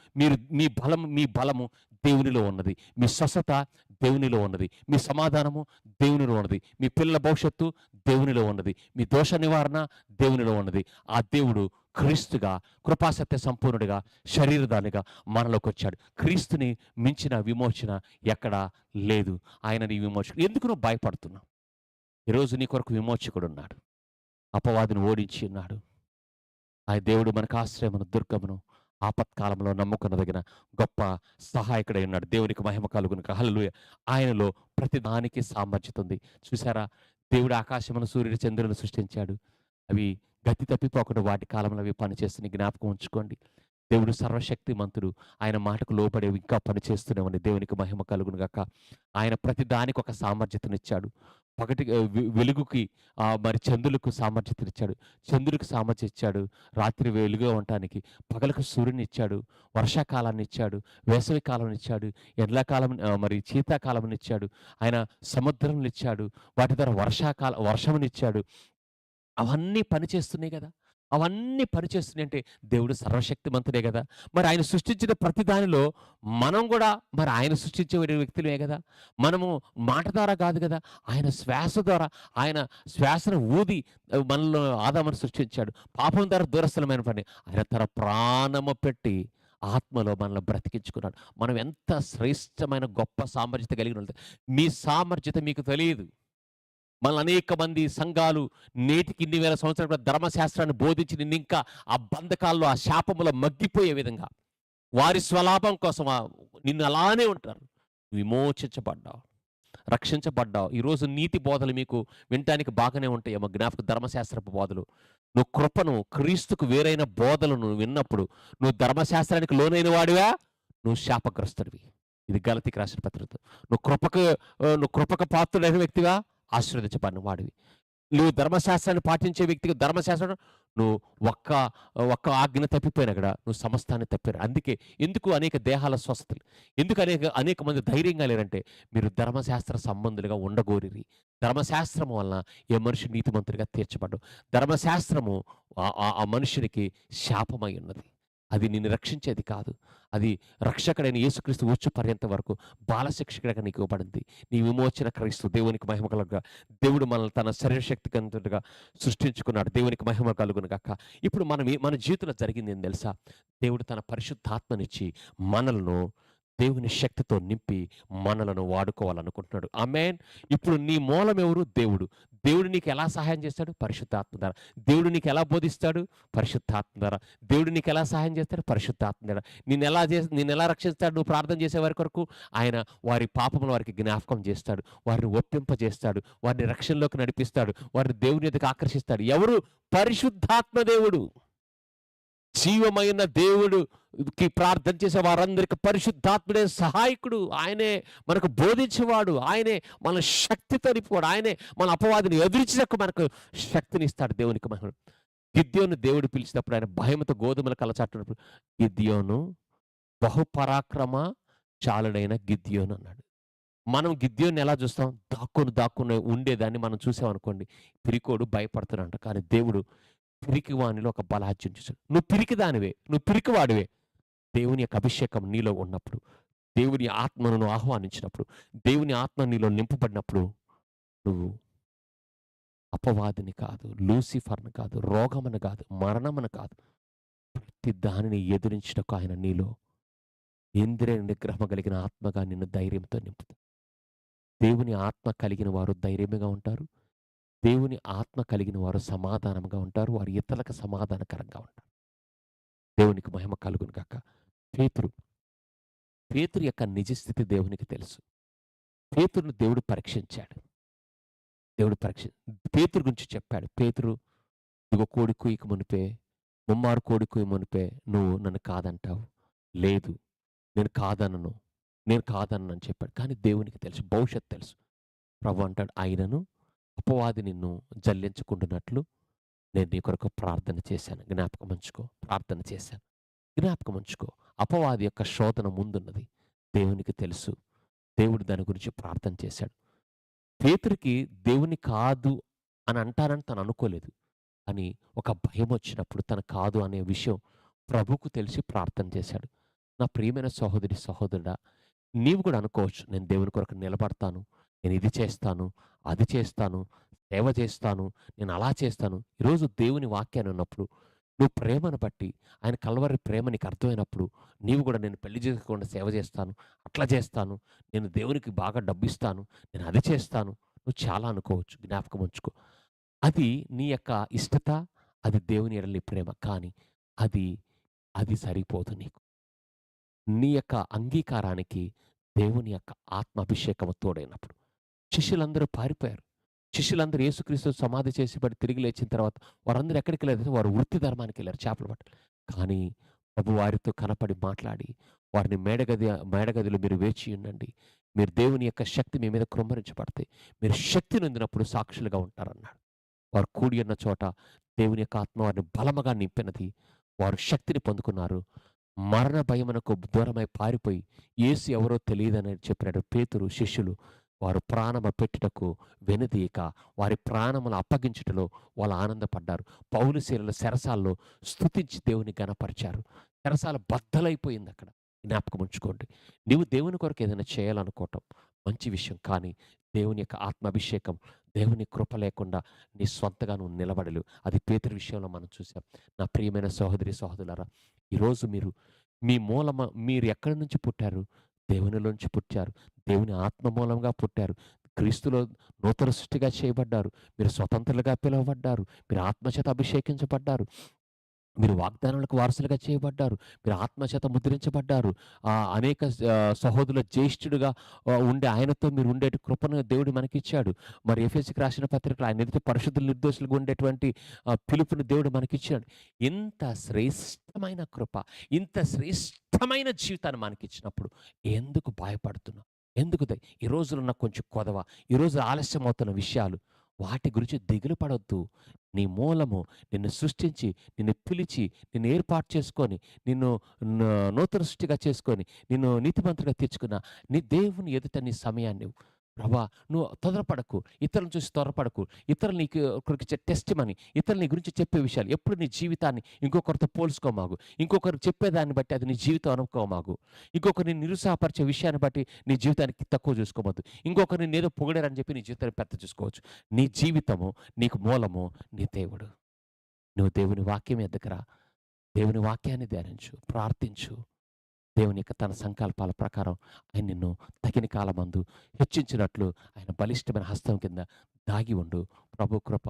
మీ బలము దేవునిలో ఉన్నది. మీ స్వస్థత దేవునిలో ఉన్నది. మీ సమాధానము దేవునిలో ఉన్నది. మీ పిల్లల భవిష్యత్తు దేవునిలో ఉన్నది. మీ దోష నివారణ దేవునిలో ఉన్నది. ఆ దేవుడు క్రీస్తుగా, కృపాసత్య సంపూర్ణుడిగా, శరీరదానిగా మనలోకి వచ్చాడు. క్రీస్తుని మించిన విమోచన ఎక్కడా లేదు. ఆయన నీ విమోచకుడు. ఎందుకు నువ్వు భయపడుతున్నావు? ఈరోజు నీ కొరకు విమోచకుడు ఉన్నాడు. అపవాదిని ఓడించి ఉన్నాడు. ఆ దేవుడు మనకు ఆశ్రయమును, దుర్గమును, ఆపత్కాలంలో నమ్ముకునదగిన గొప్ప సహాయకుడై ఉన్నాడు. దేవునికి మహిమ కలుగును. హల్లెలూయా. ఆయనలో ప్రతి దానికి సామర్థ్యత ఉంది. చూసారా, దేవుడు ఆకాశమును, సూర్యుడు, చంద్రులను సృష్టించాడు. అవి గతి తప్పిపోకుండా వాటి కాలంలో అవి పనిచేస్తున్న జ్ఞాపకం ఉంచుకోండి. దేవుడు సర్వశక్తిమంతుడు. ఆయన మాటకు లోబడేవి ఇంకా పనిచేస్తూనే ఉంది. దేవునికి మహిమ కలుగును గాక. ఆయన ప్రతి దానికి ఒక సామర్థ్యతనిచ్చాడు. వెలుగుకి మరి చంద్రులకు సామర్థ్యతనిచ్చాడు. చంద్రుడికి సామర్థ్యం ఇచ్చాడు రాత్రి వెలుగుగా ఉండటానికి. పగలకు సూర్యుని ఇచ్చాడు. వర్షాకాలాన్ని ఇచ్చాడు. వేసవి కాలం ఇచ్చాడు. ఎండాకాలం మరి శీతాకాలం ఇచ్చాడు. ఆయన సముద్రం ఇచ్చాడు. వాటి ద్వారా వర్షమునిచ్చాడు. అవన్నీ పనిచేస్తున్నాయి కదా. అవన్నీ పనిచేస్తున్నాయి అంటే దేవుడు సర్వశక్తిమంతుడే గదా! మరి ఆయన సృష్టించిన ప్రతి దానిలో మనం గూడా మరి ఆయన సృష్టించే వ్యక్తులమే గదా! మనము మాట ద్వారా కాదు గదా! ఆయన శ్వాస ద్వారా ఆయన శ్వాసను ఊది మనలో ఆదామును సృష్టించాడు. పాపం ద్వారా దూరస్థలమైన పని. ఆయన తన ప్రాణము పెట్టి ఆత్మలో మనల్ని బ్రతికించుకున్నాడు. మనం ఎంత శ్రేష్టమైన గొప్ప సామర్థ్యత కలిగినోళ్ళం. మీ సామర్థ్యత మీకు తెలీదు. మనల్ని అనేక మంది సంఘాలు నేటికి ఇన్ని వేల సంవత్సరాల క్రితం ధర్మశాస్త్రాన్ని బోధించి నిన్నింకా ఆ బంధకాల్లో, ఆ శాపములో మగ్గిపోయే విధంగా వారి స్వలాభం కోసం నిన్ను అలానే ఉంటారు. విమోచించబడ్డావు, రక్షించబడ్డావు. ఈరోజు నీతి బోధలు మీకు వినటానికి బాగానే ఉంటాయేమో, ధర్మశాస్త్రపు బోధలు. నువ్వు కృపను, క్రీస్తుకు వేరైన బోధలను నువ్వు విన్నప్పుడు నువ్వు ధర్మశాస్త్రానికి లోనైన వాడివా, నువ్వు శాపగ్రస్తుడివి. ఇది గలతీకి రాసిన పత్రిక. నువ్వు కృపకు పాత్రుడైన వ్యక్తివా, ఆశీర్వదించబడిన వాడివి. నువ్వు ధర్మశాస్త్రాన్ని పాటించే వ్యక్తికి ధర్మశాస్త్రం నువ్వు ఒక్క ఒక్క ఆజ్ఞ తప్పిపోయినా కూడా నువ్వు సమస్తాన్ని తప్పారు. అందుకే ఎందుకు అనేక దేహాల స్వస్థతలు, ఎందుకు అనేక అనేక మంది ధైర్యంగా లేరంటే మీరు ధర్మశాస్త్ర సంబంధులుగా ఉండగోరిరి. ధర్మశాస్త్రము వలన ఏ మనిషి నీతిమంతుడిగా తీర్చబడ్డు. ధర్మశాస్త్రము ఆ మనుషునికి శాపమై ఉన్నది. అది నిన్ను రక్షించేది కాదు. అది రక్షకుడైన యేసుక్రీస్తు వచ్చు పర్యంత వరకు బాలశిక్షకుడిగా నీకు ఇవ్వబడింది. నీ విమోచన క్రీస్తు. దేవునికి మహిమ కలుగుగా. దేవుడు మనల్ని తన శరీరశక్తికంతుడిగా సృష్టించుకున్నాడు. దేవునికి మహిమ కలుగును గాక. ఇప్పుడు మన జీవితంలో జరిగింది ఏం తెలుసా? దేవుడు తన పరిశుద్ధాత్మనిచ్చి మనలను దేవుని శక్తితో నింపి మనలను వాడుకోవాలనుకుంటున్నాడు. ఆమేన్. ఇప్పుడు నీ మూలం ఎవరు? దేవుడు. దేవుడు నీకు ఎలా సహాయం చేస్తాడు? పరిశుద్ధాత్మ ద్వారా. దేవుడు నీకు ఎలా బోధిస్తాడు? పరిశుద్ధాత్మ ద్వారా. దేవుడు నీకు ఎలా సహాయం చేస్తాడు? పరిశుద్ధాత్మ ద్వారా. నిన్నెలా రక్షిస్తాడు? నువ్వు ప్రార్థన చేసే వారి కొరకు ఆయన వారి పాపములు వారికి జ్ఞాపకం చేస్తాడు. వారిని ఒప్పింపజేస్తాడు. వారిని రక్షణలోకి నడిపిస్తాడు. వారిని దేవుని ఎదుగు ఆకర్షిస్తాడు. ఎవరు? పరిశుద్ధాత్మ దేవుడు. జీవమైన దేవుడుకి ప్రార్థన చేసే వారందరికీ పరిశుద్ధాత్ముడే సహాయకుడు. ఆయనే మనకు బోధించేవాడు. ఆయనే మన శక్తితో నింపువాడు. ఆయనే మన అపవాదిని ఎదిరించకు మనకు శక్తిని ఇస్తాడు. దేవునికి మహిమ. గిద్యోను దేవుడు పిలిచినప్పుడు ఆయన భయంతో గోధుమలు కలచాటున్నప్పుడు గిద్యోను బహుపరాక్రమ చాలుడైన గిద్యోను అన్నాడు. మనం గిద్యోన్ని ఎలా చూస్తాం? దాక్కుని ఉండేదాన్ని మనం చూసామనుకోండి, పిరికోడు భయపడుతున్నాడు. కానీ దేవుడు పిరికివానిలో ఒక బలాజ్యం చూశాడు. నువ్వు పిరికిదానివే, నువ్వు పిరికివాడివే. దేవుని యొక్క అభిషేకం నీలో ఉన్నప్పుడు, దేవుని ఆత్మను నువ్వు ఆహ్వానించినప్పుడు, దేవుని ఆత్మ నీలో నింపబడినప్పుడు నువ్వు అపవాదిని కాదు, లూసిఫర్ని కాదు, రోగమని కాదు, మరణమని కాదు, ప్రతి దానిని ఎదురించటకు ఆయన నీలో ఇంద్రియ నిగ్రహం కలిగిన ఆత్మగా నిన్ను ధైర్యంతో నింపుతాడు. దేవుని ఆత్మ కలిగిన వారు ధైర్యంగా ఉంటారు. దేవుని ఆత్మ కలిగిన వారు సమాధానంగా ఉంటారు. వారు ఇతరులకు సమాధానకరంగా ఉంటారు. దేవునికి మహిమ కలుగును గాక. పేతురు యొక్క నిజస్థితి దేవునికి తెలుసు. పేతురును దేవుడు పరీక్షించాడు. పేతురు గురించి చెప్పాడు. పేతురు, ఇదిగో కోడి కూయక మునిపే, ముమ్మారు కోడి కూయ మునిపే నువ్వు నన్ను కాదంటావు. లేదు, నేను కాదనను అని చెప్పాడు. కానీ దేవునికి తెలుసు, భవిష్యత్తు తెలుసు. ప్రభు అంటాడు, ఆయనను అపవాది నిన్ను జల్లించుకుంటున్నట్లు నేను నీ కొరకు ప్రార్థన చేశాను. జ్ఞాపకం ఉంచుకో. ప్రార్థన చేశాను. జ్ఞాపకం ఉంచుకో. అపవాది యొక్క శోధన ముందున్నది. దేవునికి తెలుసు. దేవుడు దాని గురించి ప్రార్థన చేశాడు. పేతురుకి దేవుని కాదు అని అంటానని తను అనుకోలేదు. అని ఒక భయం వచ్చినప్పుడు తన కాదు అనే విషయం ప్రభువుకు తెలిసి ప్రార్థన చేశాడు. నా ప్రియమైన సహోదరి, సహోదరుడా, నీవు కూడా అనుకోవచ్చు, నేను దేవుని కొరకు నిలబడతాను, నేను ఇది చేస్తాను, అది చేస్తాను, సేవ చేస్తాను, నేను అలా చేస్తాను. ఈరోజు దేవుని వాక్యాన్ని ఉన్నప్పుడు, నువ్వు ప్రేమను బట్టి, ఆయన కల్వరి ప్రేమ నీకు అర్థమైనప్పుడు, నీవు కూడా నేను పెళ్లి చేసుకోకుండా సేవ చేస్తాను, అట్లా చేస్తాను, నేను దేవునికి బాగా డబ్బిస్తాను, నేను అది చేస్తాను, నువ్వు చాలా అనుకోవచ్చు. జ్ఞాపకం ఉంచుకో. అది నీ యొక్క ఇష్టత, అది దేవుని ఎడల నీ ప్రేమ. కానీ అది సరిపోదు నీకు. నీ యొక్క అంగీకారానికి దేవుని యొక్క ఆత్మ అభిషేకం తోడైనప్పుడు. శిష్యులందరూ పారిపోయారు. శిష్యులందరూ యేసుక్రీస్తు సమాధి చేసిబడి తిరిగి లేచిన తర్వాత వారందరూ ఎక్కడికి వెళ్ళారు? వారు వృత్తి ధర్మానికి వెళ్ళారు, చేపలు పట్టాలి. కానీ ప్రభు వారితో కనపడి మాట్లాడి, వారిని మేడగదిలో మీరు వేచి ఉండండి, మీరు దేవుని యొక్క శక్తి మీ మీద కృమ్మరించబడితే మీరు శక్తి నొందినప్పుడు సాక్షులుగా ఉంటారన్నాడు. వారు కూడి ఉన్న చోట దేవుని యొక్క ఆత్మ వారిని బలముగా నింపినది. వారు శక్తిని పొందుకున్నారు. మరణ భయమునకు దూరమై పారిపోయి యేసు ఎవరో తెలియదని చెప్పినాడు పేతురు, శిష్యులు వారు ప్రాణము పెట్టుటకు వెనుదీయక వారి ప్రాణములు అప్పగించుటలో వాళ్ళు ఆనందపడ్డారు. పౌలు శీలల చెరసాల్లో స్తుతించి దేవుని ఘనపరిచారు. చెరసాల బద్దలైపోయింది అక్కడ. జ్ఞాపకం ఉంచుకోండి. నీవు దేవుని కొరకు ఏదైనా చేయాలనుకోవటం మంచి విషయం. కానీ దేవుని యొక్క ఆత్మాభిషేకం, దేవుని కృప లేకుండా నీ స్వంతగా నువ్వు నిలబడలేవు. అది పేతురు విషయంలో మనం చూసాం. నా ప్రియమైన సహోదరి సహోదరులారా, ఈరోజు మీరు ఎక్కడి నుంచి పుట్టారు? దేవునిలోంచి పుట్టారు. దేవుని ఆత్మ మూలంగా పుట్టారు. క్రీస్తులో నూతన సృష్టిగా చేయబడ్డారు. మీరు స్వతంత్రులుగా పిలువబడ్డారు. మీరు ఆత్మచేత అభిషేకించబడ్డారు. మీరు వాగ్దానాలకు వారసులుగా చేయబడ్డారు. మీరు ఆత్మచేత ముద్రించబడ్డారు. అనేక సహోదరుల జ్యేష్ఠుడిగా ఉండే ఆయనతో మీరు ఉండేటి కృపను దేవుడు మనకిచ్చాడు. మరి ఎఫెసీకి రాసిన పత్రికలో ఆయన ఎదుట పరిశుద్ధులు నిర్దోషులుగా ఉండేటువంటి పిలుపుని దేవుడు మనకిచ్చాడు. ఇంత శ్రేష్టమైన కృప, ఇంత శ్రేష్టమైన జీవితాన్ని మనకిచ్చినప్పుడు ఎందుకు భయపడుతున్నావు? ఎందుకు ఈ రోజులు నాకు కొంచెం కొదవ, ఈరోజు ఆలస్యం అవుతున్న విషయాలు, వాటి గురించి దిగులు పడొద్దు. నీ మూలము నిన్ను సృష్టించి, నిన్ను పిలిచి, నిన్ను ఏర్పాటు చేసుకొని, నిన్ను నూతన సృష్టిగా చేసుకొని, నిన్ను నీతిమంతుడిగా తీర్చుకున్న నీ దేవుని ఎదుట నీ సమయాన్ని ప్రభా నువ్వు తొందరపడకు, ఇతరులను చూసి త్వరపడకు, ఇతరులు నీకు ఒకరికి టెస్టిమనీ, ఇతరులు నీ గురించి చెప్పే విషయాలు ఎప్పుడు నీ జీవితాన్ని ఇంకొకరితో పోల్చుకోమాగు. ఇంకొకరు చెప్పేదాన్ని బట్టి అది నీ జీవితం అనుకోమాగు. ఇంకొకరిని నిరుత్సాహపరిచే విషయాన్ని బట్టి నీ జీవితానికి తక్కువ చూసుకోవద్దు. ఇంకొకరిని ఏదో పొగిడారని చెప్పి నీ జీవితాన్ని పెద్ద చూసుకోవచ్చు. నీ జీవితము, నీకు మూలము నీ దేవుడు. నువ్వు దేవుని వాక్యం ఎద్దకరా, దేవుని వాక్యాన్ని ధ్యానించు, ప్రార్థించు. దేవుని యొక్క తన సంకల్పాల ప్రకారం ఆయన నిన్ను తగిన కాలమందు హెచ్చించినట్లు ఆయన బలిష్టమైన హస్తం కింద దాగి ఉండు. ప్రభు కృప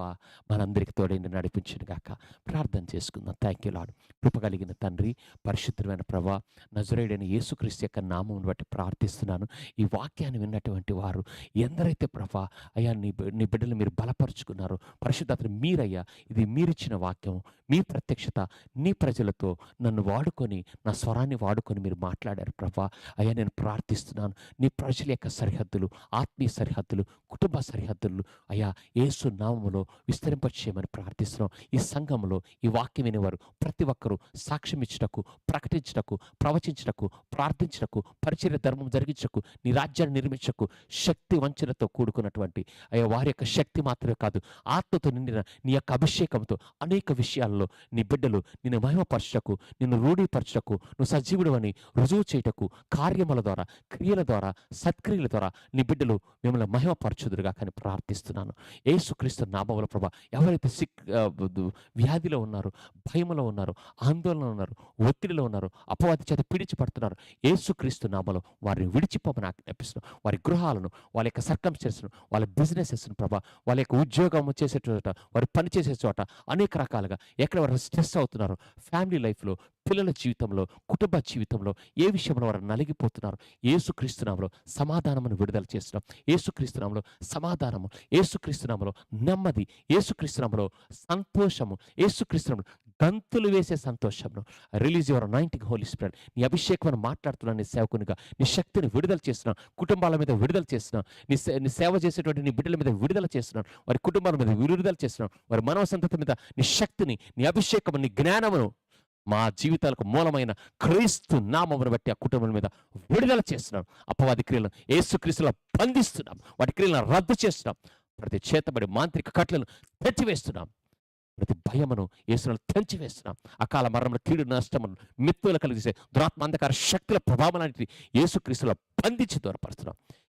మనందరికి తోడైండి నడిపించును గాక. ప్రార్థన చేసుకుందాం. Thank you lord. కృప కలిగిన తండ్రి, పరిశుద్ధమైన ప్రభా, నజరేయుడైన యేసుక్రీస్తు యొక్క నామమును బట్టి ప్రార్థిస్తున్నాను. ఈ వాక్యాన్ని విన్నటువంటి వారు ఎందరైతే ప్రభా అయ్యా నీ బిడ్డలు మీరు బలపరుచుకున్నారో, పరిశుద్ధతను మీరయ్యా, ఇది మీరిచ్చిన వాక్యం, మీ ప్రత్యక్షత, నీ ప్రజలతో నన్ను వాడుకొని, నా స్వరాన్ని వాడుకొని మీరు మాట్లాడారు ప్రభా. అయ్యా నేను ప్రార్థిస్తున్నాను, నీ ప్రజల యొక్క సరిహద్దులు, ఆత్మీయ సరిహద్దులు, కుటుంబ సరిహద్దులు అయ్యా యేసు నామములో విస్తరింపచేయమని ప్రార్థిస్తున్నాం. ఈ సంఘంలో ఈ వాక్యం వినేవారు ప్రతి ఒక్కరూ సాక్ష్యం ఇచ్చుటకు, ప్రకటించుటకు, ప్రవచించుటకు, ప్రార్థించుటకు, పరిచర్య ధర్మం జరిగించకు, నీ రాజ్యాన్ని నిర్మించకు శక్తి వంచనతో కూడుకున్నటువంటి అయ్యా వారి యొక్క శక్తి మాత్రమే కాదు, ఆత్మతో నిండిన నీ యొక్క అభిషేకంతో అనేక విషయాల్లో నీ బిడ్డలు నిన్ను మహిమపరచుటకు, నిన్ను రూఢీపరచుటకు, నువ్వు సజీవుడు అని రుజువు చేయుటకు కార్యముల ద్వారా, క్రియల ద్వారా, సత్క్రియల ద్వారా నీ బిడ్డలు మిమ్మల్ని మహిమపరచుదురుగా కానీ ప్రార్థిస్తున్నాను. యేసుక్రీస్తు నామములో ప్రభా, ఎవరైతే వ్యాధిలో ఉన్నారో, భయములో ఉన్నారో, ఆందోళనలో ఉన్నారు, ఒత్తిడిలో ఉన్నారు, అపవాది చేత పీడించబడుతున్నారు, యేసుక్రీస్తు నామములో వారిని విడిచిపోమని ఆజ్ఞాపిస్తున్నాం. వారి గృహాలను, వాళ్ళ యొక్క సర్కమ్స్టెన్స్ను, వాళ్ళ బిజినెసెస్ను ప్రభా, వాళ్ళ యొక్క ఉద్యోగం చేసే చోట, వారు పని చేసే చోట అనేక రకాలుగా ఎక్కడ వారు స్ట్రెస్ అవుతున్నారో, ఫ్యామిలీ లైఫ్లో, పిల్లల జీవితంలో, కుటుంబ జీవితంలో ఏ విషయంలో వారు నలిగిపోతున్నారు, యేసుక్రీస్తునామములో సమాధానమును విడుదల చేస్తున్నాం. యేసుక్రీస్తునామములో సమాధానము, యేసుక్రీస్తునామములో నెమ్మది, యేసుక్రీస్తునామములో సంతోషము, యేసుక్రీస్తునామములో గంతులు వేసే సంతోషమును release your anointing Holy Spirit. నీ అభిషేకం మాట్లాడుతున్నాను, నీ సేవకునిగా నీ శక్తిని విడుదల చేస్తున్నాను, కుటుంబాల మీద విడుదల చేస్తున్నాను, నీ సేవ చేసేటువంటి నీ బిడ్డల మీద విడుదల చేస్తున్నాను, వారి కుటుంబాల మీద విడుదల చేస్తున్నాను, వారి మనవ సంతతి మీద నీ శక్తిని, నీ అభిషేకము, నీ జ్ఞానమును మా జీవితాలకు మూలమైన క్రీస్తు నామమును బట్టి ఆ కుటుంబం మీద విడుదల చేస్తున్నాం. అపవాది క్రియలను యేసుక్రీస్తులో బంధిస్తున్నాం, వాటి క్రియలను రద్దు చేస్తున్నాం. ప్రతి చేతబడి మాంత్రిక కట్లను తెచ్చివేస్తున్నాం. ప్రతి భయమును యేసును తెంచివేస్తున్నాం. అకాల మరణంలో, కీడు నష్టమును, మిత్తులు కలిగిసే దురాత్మ అంధకార శక్తుల ప్రభావాలన్నిటిని యేసుక్రీస్తులో బంధించి దూరపరుస్తున్నాం.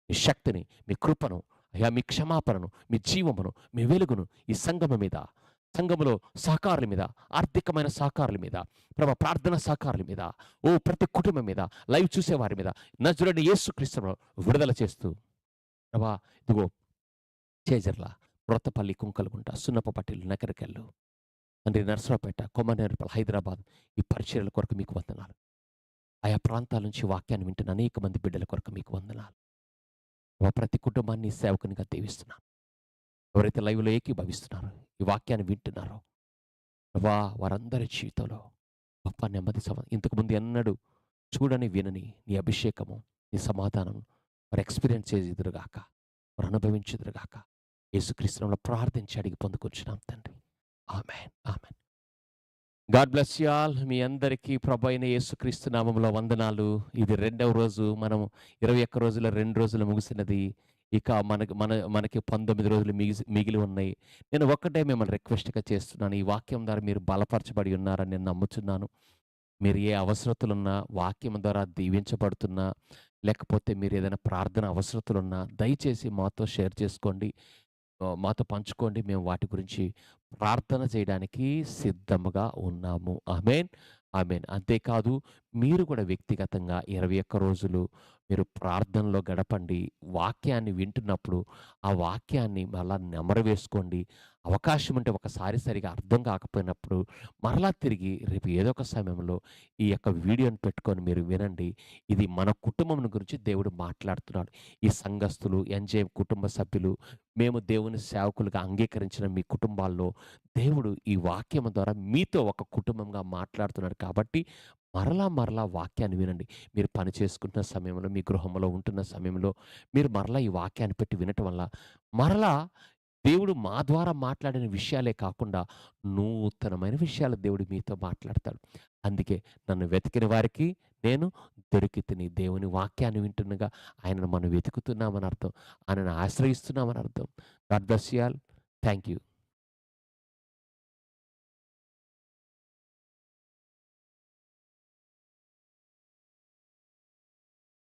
మీ శక్తిని, మీ కృపను అయ్యా, మీ క్షమాపణను, మీ జీవమును, మీ వెలుగును ఈ సంఘము మీద, సంఘములో సహకారుల మీద, ఆర్థికమైన సహకారుల మీద, ప్రభా ప్రార్థన సహకారుల మీద, ప్రతి కుటుంబం మీద, లైవ్ చూసేవారి మీద నజరుడైన యేసుక్రీస్తును విడుదల చేస్తూ ప్రభా ఇదిగో చేజర్ల, రొత్తపల్లి, కుంకలగుంట, సున్నపపట్టిలు, నకరికెళ్ళు, తండ్రి నర్సరావుపేట, కొమ్మనేరుపల్లి, హైదరాబాద్ ఈ పరిచర్యల కొరకు మీకు వందనాలు. ఆయా ప్రాంతాల నుంచి వాక్యాన్ని వింటున్న అనేక మంది బిడ్డల కొరకు మీకు వందనాలు. ప్రతి కుటుంబాన్ని సేవకునిగా దీవిస్తున్నాను. ఎవరైతే లైవ్లో ఏకీభవిస్తున్నారో, ఈ వాక్యాన్ని వింటున్నారో ప్రభా, వారందరి జీవితంలో గొప్ప నెమ్మది, ఇంతకుముందు ఎన్నడూ చూడని వినని నీ అభిషేకము, నీ సమాధానం వారు ఎక్స్పీరియన్స్ చేసేదురుగాక, వారు అనుభవించుదురుగాక. యేసుక్రీస్తులో ప్రార్థించి అడిగి పొందుకొచ్చున్నాం తండ్రి. ఆమేన్, ఆమేన్. God bless you all. మీ అందరికీ ప్రభు అయిన యేసుక్రీస్తు నామములో వందనాలు. ఇది 2వ రోజు. మనం 21 రోజుల 2 రోజులు ముగిసినది. ఇక మనకి 19 రోజులు మిగిలి ఉన్నాయి. నేను ఒక్కటే మిమ్మల్ని రిక్వెస్ట్‌గా చేస్తున్నాను. ఈ వాక్యం ద్వారా మీరు బలపరచబడి ఉన్నారని నేను నమ్ముచున్నాను. మీరు ఏ అవసరతలున్నా, వాక్యం ద్వారా దీవించబడుతున్నా, లేకపోతే మీరేదైనా ప్రార్థన అవసరతలున్నా దయచేసి మాతో షేర్ చేసుకోండి. మాతో పంచుకోండి. మేము వాటి గురించి ప్రార్థన చేయడానికి సిద్ధముగా ఉన్నాము. ఆమేన్. ఆమేన్. అంతేకాదు మీరు కూడా వ్యక్తిగతంగా 21 రోజులు మీరు ప్రార్థనలో గడపండి. వాక్యాన్ని వింటున్నప్పుడు ఆ వాక్యాన్ని మరలా నెమరు వేసుకోండి. అవకాశం ఉంటే ఒకసారి సరిగా అర్థం కాకపోయినప్పుడు మరలా తిరిగి రేపు ఏదో ఒక సమయంలో ఈ యొక్క వీడియోని పెట్టుకొని మీరు వినండి. ఇది మన కుటుంబం గురించి దేవుడు మాట్లాడుతున్నాడు. ఈ సంఘస్థులు, ఎన్‌జేఎం కుటుంబ సభ్యులు, మేము దేవుని సేవకులుగా అంగీకరించిన మీ కుటుంబాల్లో దేవుడు ఈ వాక్యం ద్వారా మీతో ఒక కుటుంబంగా మాట్లాడుతున్నాడు కాబట్టి మరలా వాక్యాన్ని వినండి. మీరు పని చేసుకుంటున్న సమయంలో, మీ గృహంలో ఉంటున్న సమయంలో మీరు మరలా ఈ వాక్యాన్ని పెట్టి వినటం వల్ల మరలా దేవుడు మా ద్వారా మాట్లాడిన విషయాలే కాకుండా నూతనమైన విషయాలు దేవుడు మీతో మాట్లాడతాడు. అందుకే నన్ను వెతికిన వారికి నేను దొరికితిని. దేవుని వాక్యాన్ని వింటుండగా ఆయనను మనం వెతుకుతున్నామని అర్థం. ఆయనను ఆశ్రయిస్తున్నామని అర్థం. God bless you all. Thank you.